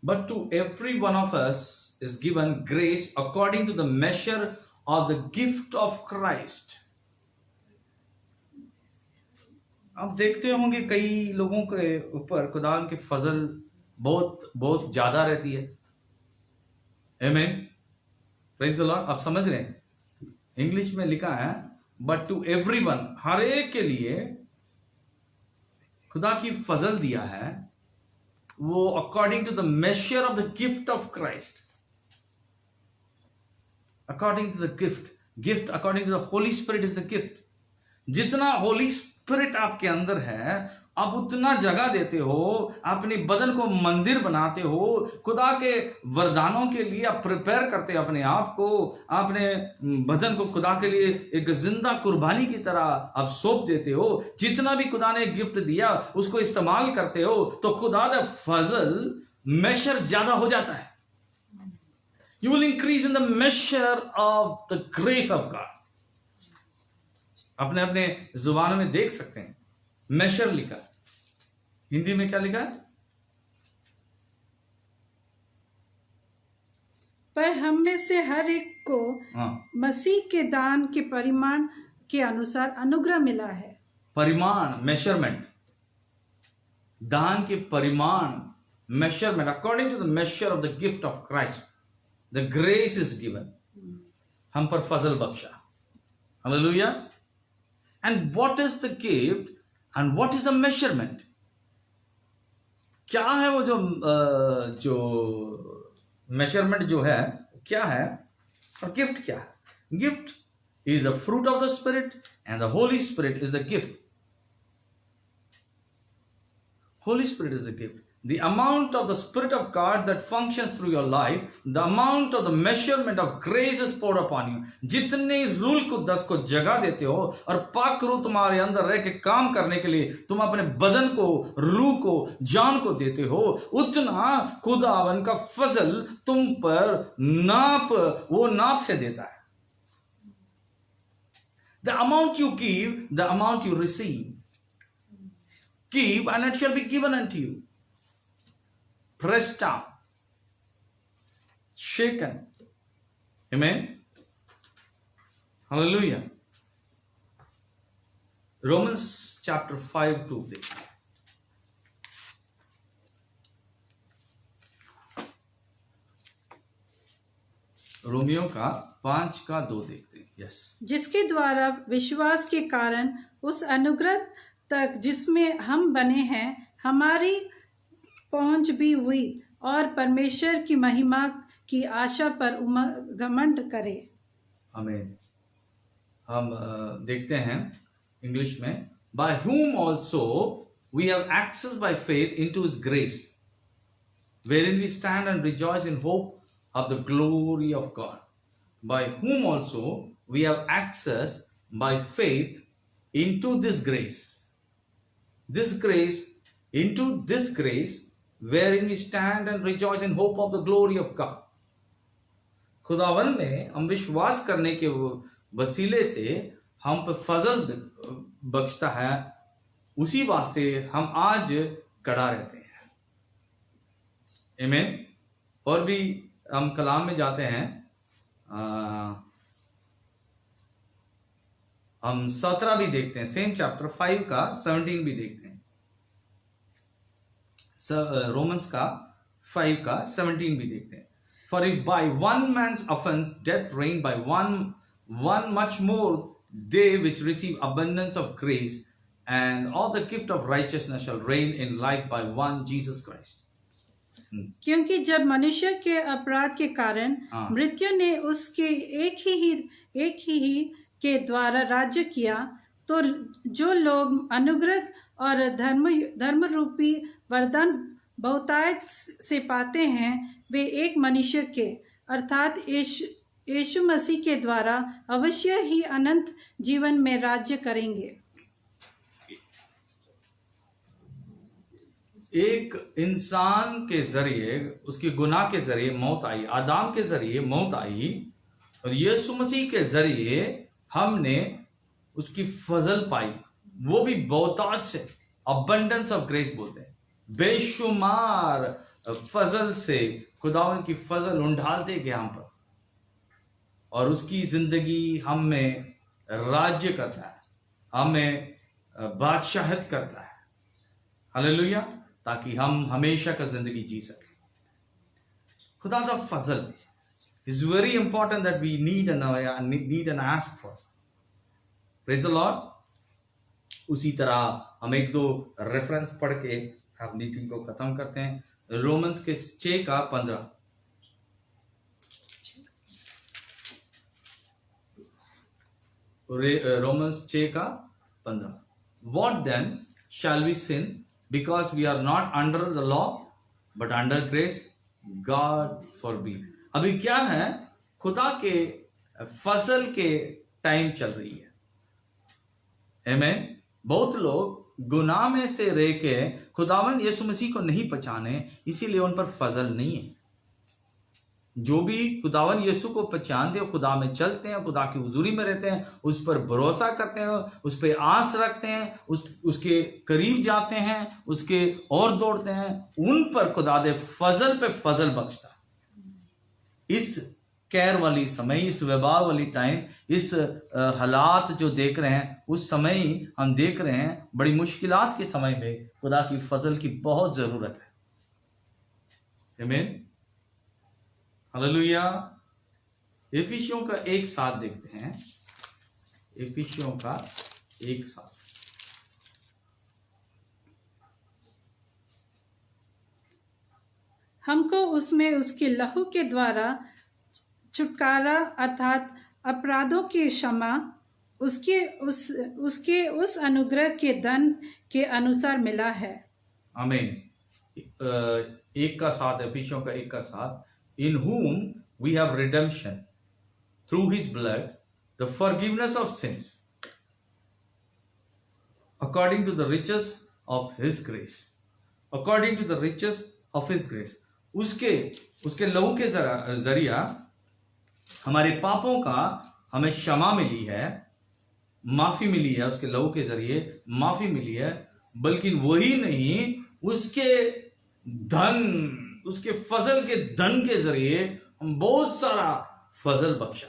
But to every one of us is given grace according to the measure of the gift of Christ. आप देखते होंगे कई लोगों के ऊपर खुदा के फजल बहुत बहुत ज्यादा रहती है। आमीन, प्रेज द लॉर्ड। आप समझ रहे हैं, इंग्लिश में लिखा है बट टू एवरीवन, हर एक के लिए खुदा की फजल दिया है, वो according to the measure of the gift of Christ. According to the gift according to the Holy Spirit is the gift. जितना होली स्पिरिट आपके अंदर है, आप उतना जगह देते हो, अपने बदन को मंदिर बनाते हो, खुदा के वरदानों के लिए आप प्रिपेयर करते हो अपने आप को, अपने बदन को खुदा के लिए एक जिंदा कुर्बानी की तरह आप सौंप देते हो। जितना भी खुदा ने गिफ्ट दिया उसको इस्तेमाल करते हो, तो खुदा का फजल मेशर ज्यादा हो जाता है। You will increase in the measure of the grace of God. अपने अपने जुबानों में देख सकते हैं, मेशर लिखा, हिंदी में क्या लिखा है? पर हम में से हर एक को मसीह के दान के परिमाण के अनुसार अनुग्रह मिला है। परिमाण, मेजरमेंट, दान के परिमाण, measurement, according to the measure of the gift of Christ the grace is given. हम पर फजल बख्शा। Hallelujah. And what is the gift and what is the measurement? क्या है वो जो मेजरमेंट जो है क्या है, और गिफ्ट क्या है? Gift is the fruit of the spirit and the Holy Spirit is the gift. Holi Spirit is the gift. The amount of the Spirit of God that functions through your life, the amount of the measurement of grace is poured upon you. जितने rule को 10 को जगह देते हो और पाक रूह तुम्हारे अंदर रह के काम करने के लिए तुम अपने बदन को, रूह को, जान को देते हो, उतना खुदावन का फजल तुम पर वो नाप से देता है। The amount you give, the amount you receive. Give and it shall be given unto you. Pressed down, shaken. Amen. Hallelujah. Romans chapter 5:2 देखिए। रोमियो का 5:2 देखते हैं। यस। जिसके द्वारा विश्वास के कारण उस अनुग्रह तक जिसमें हम बने हैं, हमारी पहुंच भी हुई, और परमेश्वर की महिमा की आशा पर घमंड करे। आमीन। हम देखते हैं इंग्लिश में, by whom also we have access by faith into his grace, wherein we stand and rejoice in hope of the glory of God. By whom also we have access by faith into this grace. This grace, into this grace, wherein we stand and rejoice in hope of the glory of God. खुदावन में हम विश्वास करने के वसीले से हम पर फजल बख्शता है, उसी वास्ते हम आज कड़ा रहते हैं। आमीन। और भी हम कलाम में जाते हैं, हम 17 भी देखते हैं, सेम चैप्टर 5 का 17 भी देखते हैं, रोमन्स का 5 का 17 भी देखते हैं। For if by one man's offense death reigned by one much more they which receive abundance of grace and all the gift of righteousness shall reign in life by one Jesus Christ. क्योंकि जब मनुष्य के अपराध के कारण मृत्यु ने उसके एक ही के द्वारा राज्य किया, तो जो लोग अनुग्रह और धर्म रूपी वरदान बहुतायत से पाते हैं, वे एक मनुष्य के अर्थात यीशु मसीह के द्वारा अवश्य ही अनंत जीवन में राज्य करेंगे। एक इंसान के जरिए, उसके गुनाह के जरिए मौत आई, आदम के जरिए मौत आई, और यीशु मसीह के जरिए हमने उसकी फजल पाई, वो भी बहुतायत से, अबंडेंस ऑफ ग्रेस बोलते हैं, बेशुमार फजल से खुदावन की फजल उंडालते गया हम पर, और उसकी जिंदगी हम में राज्य करता है, हमें बादशाहत करता है। हालेलुया। ताकि हम हमेशा का जिंदगी जी सके। खुदा का फजल is very important that we need and ask for. Praise the Lord. उसी तरह हम एक दो रेफरेंस पढ़ के हम मीटिंग को खत्म करते हैं। रोमन्स के 6 का 15, रोमन्स 6 का 15। What then shall we sin because we are not under the law but under grace? God forbid। अभी क्या है, खुदा के फजल के टाइम चल रही है। आमीन। बहुत लोग गुनाह में से रह के खुदावन यीशु मसीह को नहीं पहचाने, इसीलिए उन पर फजल नहीं है। जो भी खुदावन यीशु को पहचानते हैं, खुदा में चलते हैं, खुदा की हुजूरी में रहते हैं, उस पर भरोसा करते हैं, उस पर आस रखते हैं, उसके करीब जाते हैं, उसके और दौड़ते हैं, उन पर खुदा दे फजल पे फजल बख्शता है। इस कैर वाली समय, इस वबा वाली टाइम, इस हालात जो देख रहे हैं, उस समय ही हम देख रहे हैं, बड़ी मुश्किलात के समय में खुदा की फजल की बहुत जरूरत है। आमीन। हालेलुया। एफिसियों का 1:7 देखते हैं। एफिसियों का 1:7। हमको उसमें उसके लहू के द्वारा छुटकारा अर्थात अपराधों की क्षमा उसके उस अनुग्रह के धन के अनुसार मिला है। आमीन। 1:7, एफिसियों का 1:7। In whom we have redemption through his blood, the forgiveness of sins, according to the riches of his grace, according to the riches of his grace। उसके लहू के जरिया हमारे पापों का हमें क्षमा मिली है, माफी मिली है, उसके लहू के जरिए माफी मिली है। बल्कि वही नहीं, उसके धन, उसके फजल के धन के जरिए हम बहुत सारा फजल बख्शा।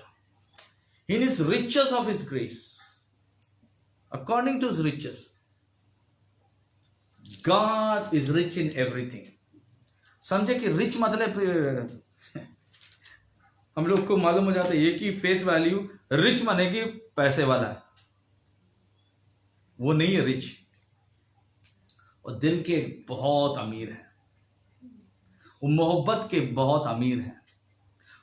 In his riches of his grace, according to his riches, God is rich in everything. समझे कि रिच मतलब हम लोग को मालूम हो जाता है एक ही फेस वैल्यू, रिच माने कि पैसे वाला है, वो नहीं है रिच। और दिल के बहुत अमीर है, वो मोहब्बत के बहुत अमीर हैं,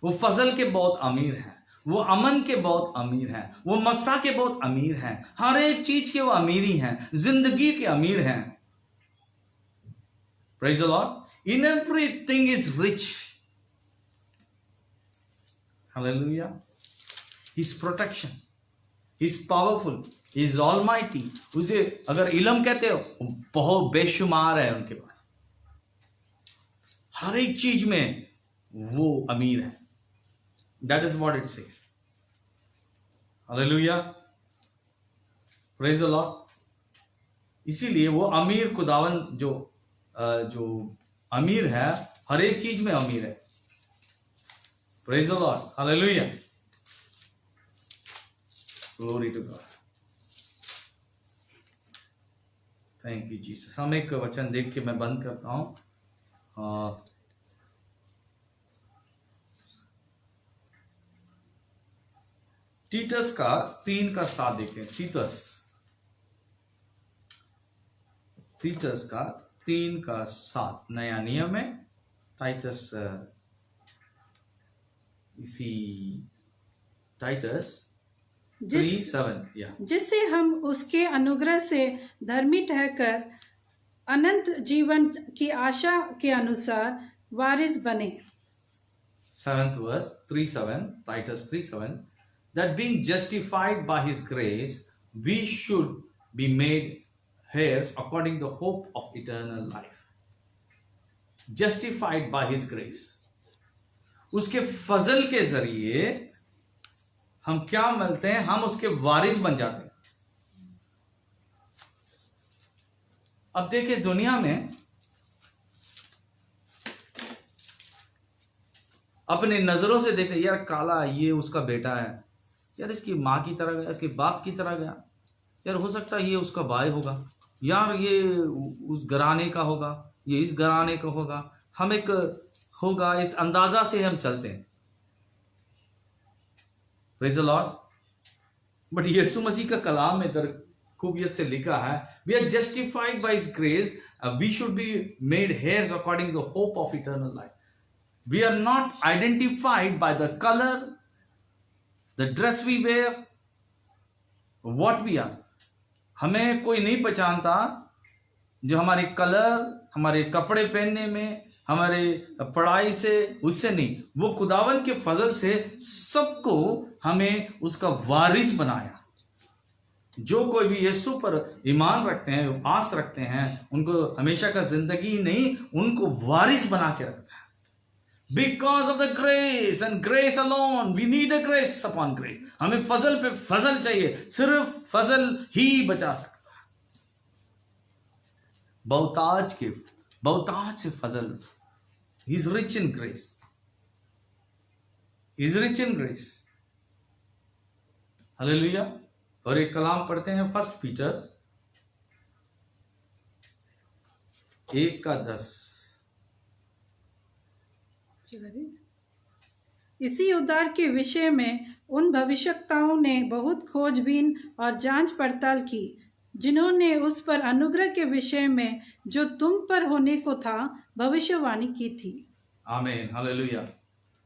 वो फजल के बहुत अमीर हैं, वो अमन के बहुत अमीर हैं, वो मस्सा के बहुत अमीर हैं, हर एक चीज के वो अमीरी हैं, जिंदगी के अमीर हैं। Praise the Lord. In everything is rich. Hallelujah. His protection, his powerful, his almighty. उसे अगर इलम कहते हो, बहुत बेशुमार है उनके पास, हर एक चीज में वो अमीर है। That is what it says. Hallelujah. Praise the Lord. इसीलिए वो अमीर खुदावन जो अमीर है, हर एक चीज में अमीर है। Praise the Lord. Hallelujah. Glory to God. Thank you Jesus. हम एक वचन देख के मैं बंद करता हूं। तीतस का 3:7 देखें। तीतस का 3:7 नया नियम है। टाइटस इसी टाइटस 3:7 या जिससे हम उसके अनुग्रह से धर्मी ठहकर अनंत जीवन की आशा के अनुसार वारिस बने। 7th verse 3:7 Titus 3:7 that being justified by his grace we should be made heirs according to the hope of eternal life. Justified by his grace, उसके फजल के जरिए हम क्या मिलते हैं? हम उसके वारिस बन जाते हैं। अब देखिए दुनिया में अपने नजरों से देखते, यार काला ये उसका बेटा है, यार इसकी माँ की तरह गया, इसके बाप की तरह गया, यार हो सकता है ये उसका भाई होगा, यार ये उस घराने का होगा, ये इस घराने का होगा, हम एक होगा, इस अंदाजा से हम चलते हैं। Praise the Lord. बट यीशु मसीह का कलाम में इधर खूबियत से लिखा है, we are justified by his grace, we should be made heirs according to the hope of eternal life. We are not identified by the color, the dress we wear, what we are. हमें कोई नहीं पहचानता जो हमारे colour, हमारे कपड़े पहनने में, हमारे पढ़ाई से, उससे नहीं। वो खुदावन के फजल से सबको हमें उसका वारिस बनाया। जो कोई भी यीशु पर ईमान रखते हैं, आस रखते हैं, उनको हमेशा का जिंदगी नहीं, उनको वारिस बना के रखता है। Because of the grace and grace alone, we need a grace upon grace. हमें फजल पे फजल चाहिए, सिर्फ फजल ही बचा सकता है। बहुताज से फजल। He is rich in grace. He is rich in grace. Hallelujah. और एक कलाम पढ़ते हैं 1 पीटर 1:10। इसी उद्धार के विषय में उन भविष्यवक्ताओं ने बहुत खोजबीन और जांच पड़ताल की, जिन्होंने उस पर अनुग्रह के विषय में जो तुम पर होने को था भविष्यवाणी की थी। आमीन। Hallelujah.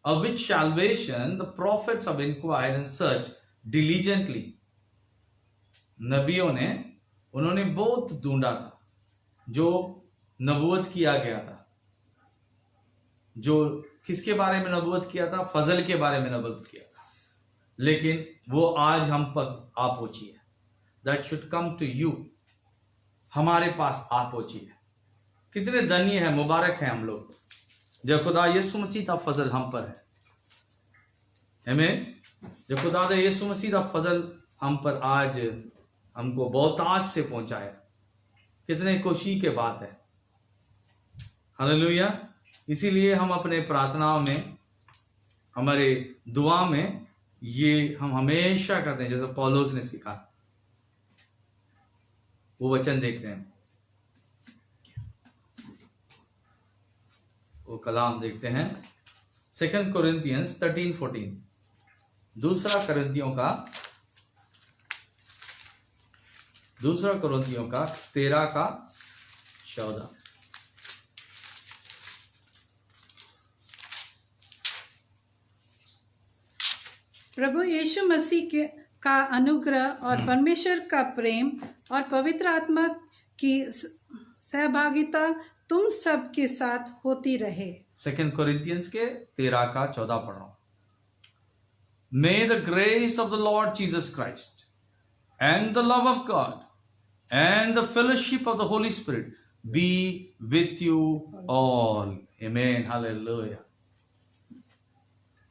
Of which salvation the prophets have inquired and searched diligently. नबियों ने, उन्होंने बहुत ढूंढा था, जो नबूवत किया गया था। जो किसके बारे में नबूवत किया था? फजल के बारे में नबूवत किया था। लेकिन वो आज हम पर आ पहुंची है। That should come to you. हमारे पास आ पहुंची है। कितने धन्य है, मुबारक है हम लोग, जब खुदा यीशु मसीह का फजल हम पर है। आमीन। जब खुदा यीशु मसीह का फजल हम पर आज हमको बहुत आज से पहुंचाया, कितने खुशी के बात है। हालेलुया। इसीलिए हम अपने प्रार्थनाओं में, हमारे दुआ में ये हम हमेशा करते हैं, जैसे पौलुस ने सीखा। वो वचन देखते हैं, वो कलाम देखते हैं 2 Corinthians 13:14। दूसरा कुरिन्थियों का 13:14। प्रभु यीशु मसीह का अनुग्रह और परमेश्वर का प्रेम और पवित्र आत्मा की सहभागिता तुम सब के साथ होती रहे। 2 कोरिंथियंस के 13 का 14 पढ़ रहा हूं। May the grace of the Lord Jesus Christ and the love of God and the fellowship of the Holy Spirit be with you all. Amen. Hallelujah.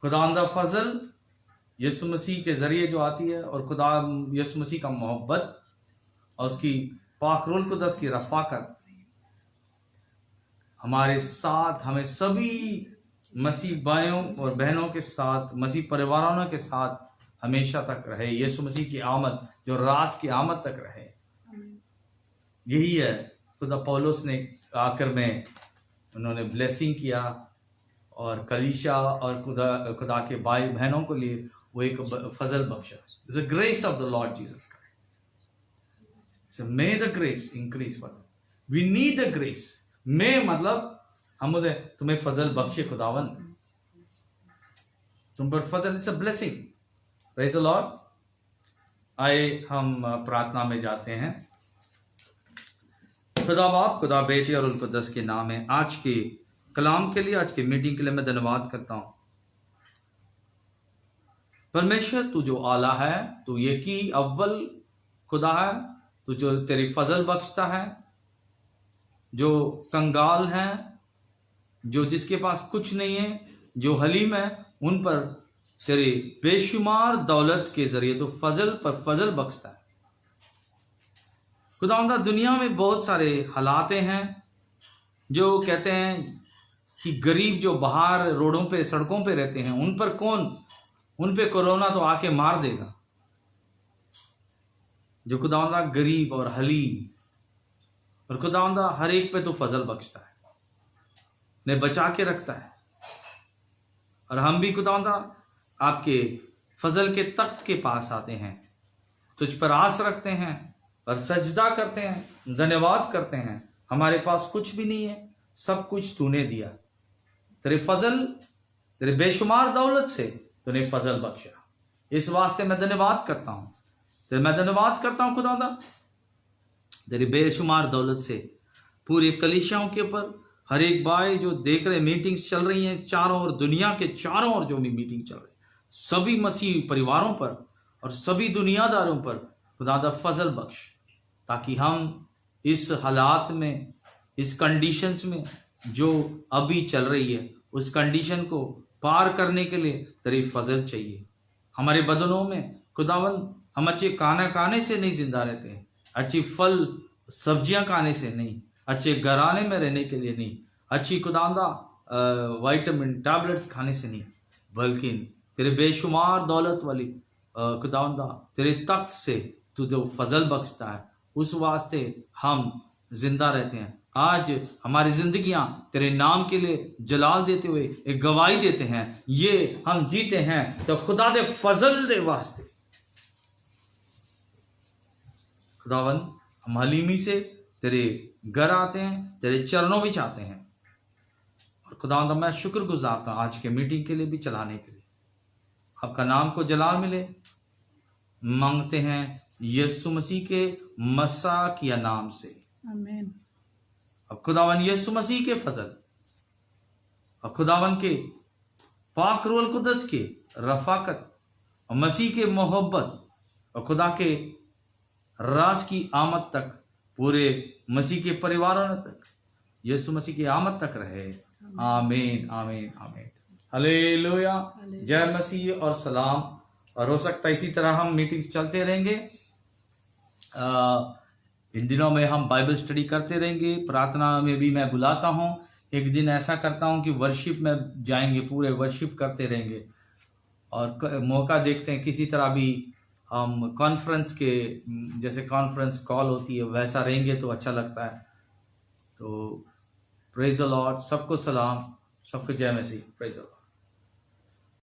खुदावंद फजल यीशु मसीह के जरिए जो आती है और खुदा यीशु मसीह का मोहब्बत और उसकी पाक रूह कुदस की रफ़ाकत हमारे साथ, हमें सभी मसीह भाइयों और बहनों के साथ, मसीह परिवारों के साथ हमेशा तक रहे। यीशु मसीह की आमद जो राज की आमद तक रहे। यही है खुदा पौलुस ने आखिर में उन्होंने ब्लेसिंग किया और कलीशा और खुदा के भाई बहनों को लिए वो एक फजल बख्शा। It's the grace of the Lord Jesus Christ. So may the grace increase for we need the grace. May मतलब हम बोले तुम्हें फजल बख्शे खुदावन, तुम पर फजल, it's a blessing. Praise the Lord. आए हम प्रार्थना में जाते हैं। खुदा बाप, खुदा बेटे और रूह कुद्दस के नाम है आज के कलाम के लिए, आज की मीटिंग के लिए मैं धन्यवाद करता हूं। परमेश्वर तू जो आला है, तू यकी अव्वल खुदा है, तू जो तेरी फजल बख्शता है, जो कंगाल हैं, जो जिसके पास कुछ नहीं है, जो हलीम है, उन पर तेरे बेशुमार दौलत के जरिए तो फजल पर फजल बख्शता है। खुदावंदा दुनिया में बहुत सारे हालातें हैं जो कहते हैं कि गरीब जो बाहर रोडों पे सड़कों पे रहते हैं उन पे कोरोना तो आके मार देगा। जो खुदावंदा गरीब और हलीम और खुदावंदा हर एक पे तो फजल बख्शता है, ने बचा के रखता है। और हम भी खुदावंदा आपके फजल के तख्त के पास आते हैं, तुझ पर आस रखते हैं और सजदा करते हैं, धन्यवाद करते हैं। हमारे पास कुछ भी नहीं है, सब कुछ तूने दिया। तेरे फजल, तेरे बेशुमार दौलत से तूने फजल बख्शा। इस वास्ते मैं धन्यवाद करता हूँ, मैं धन्यवाद करता हूँ खुदावंदा तेरी बेशुमार दौलत से पूरी कलीसियाओं के ऊपर, हर एक भाई जो देख रहे मीटिंग्स चल रही हैं चारों ओर, दुनिया के चारों ओर जो भी मीटिंग चल रही, सभी मसीह परिवारों पर और सभी दुनियादारों पर खुदावंदा फजल बख्श, ताकि हम इस हालात में, इस कंडीशंस में जो अभी चल रही है, उस कंडीशन को पार करने के लिए तेरी फजल चाहिए। हमारे बदनों में खुदावंद हम अच्छे खाना खाने से नहीं जिंदा रहते हैं, अच्छी फल सब्जियां खाने से नहीं, अच्छे घराने में रहने के लिए नहीं, अच्छी खुदावंदा विटामिन टैबलेट्स खाने से नहीं, बल्कि तेरे बेशुमार दौलत वाली खुदावंदा तेरे तख्त से तू जो फजल बख्शता है, उस वास्ते हम जिंदा रहते हैं। आज हमारी जिंदगियां तेरे नाम के लिए जलाल देते हुए एक गवाही देते हैं। ये हम जीते हैं तो खुदा दे फजल दे वास्ते। खुदावन हम हलीमी से तेरे घर आते हैं, तेरे चरणों में चाहते हैं। और खुदावंद मैं शुक्र गुजार था आज के मीटिंग के लिए भी चलाने के लिए। आपका नाम को जलाल मिले मांगते हैं यीशु मसीह के मसा किया नाम से, आमीन। अब खुदावन यीशु मसीह के फजल और खुदावन के पाक रूह कुद्दस के रफाकत और मसीह के मोहब्बत और खुदा के राज की आमद तक पूरे मसीह के परिवारों तक, यीशु मसीह की आमद तक रहे। आमीन आमीन आमीन। हालेलुया। जय मसीह और सलाम। और हो सकता है इसी तरह हम मीटिंग्स चलते रहेंगे। इन दिनों में हम बाइबल स्टडी करते रहेंगे, प्रार्थना में भी मैं बुलाता हूँ। एक दिन ऐसा करता हूँ कि वर्शिप में जाएंगे, पूरे वर्शिप करते रहेंगे और मौका देखते हैं किसी तरह भी हम कॉन्फ्रेंस के, जैसे कॉन्फ्रेंस कॉल होती है वैसा रहेंगे तो अच्छा लगता है। तो प्रेज द लॉर्ड, सबको सलाम, सबको जय मसीह। Praise the Lord.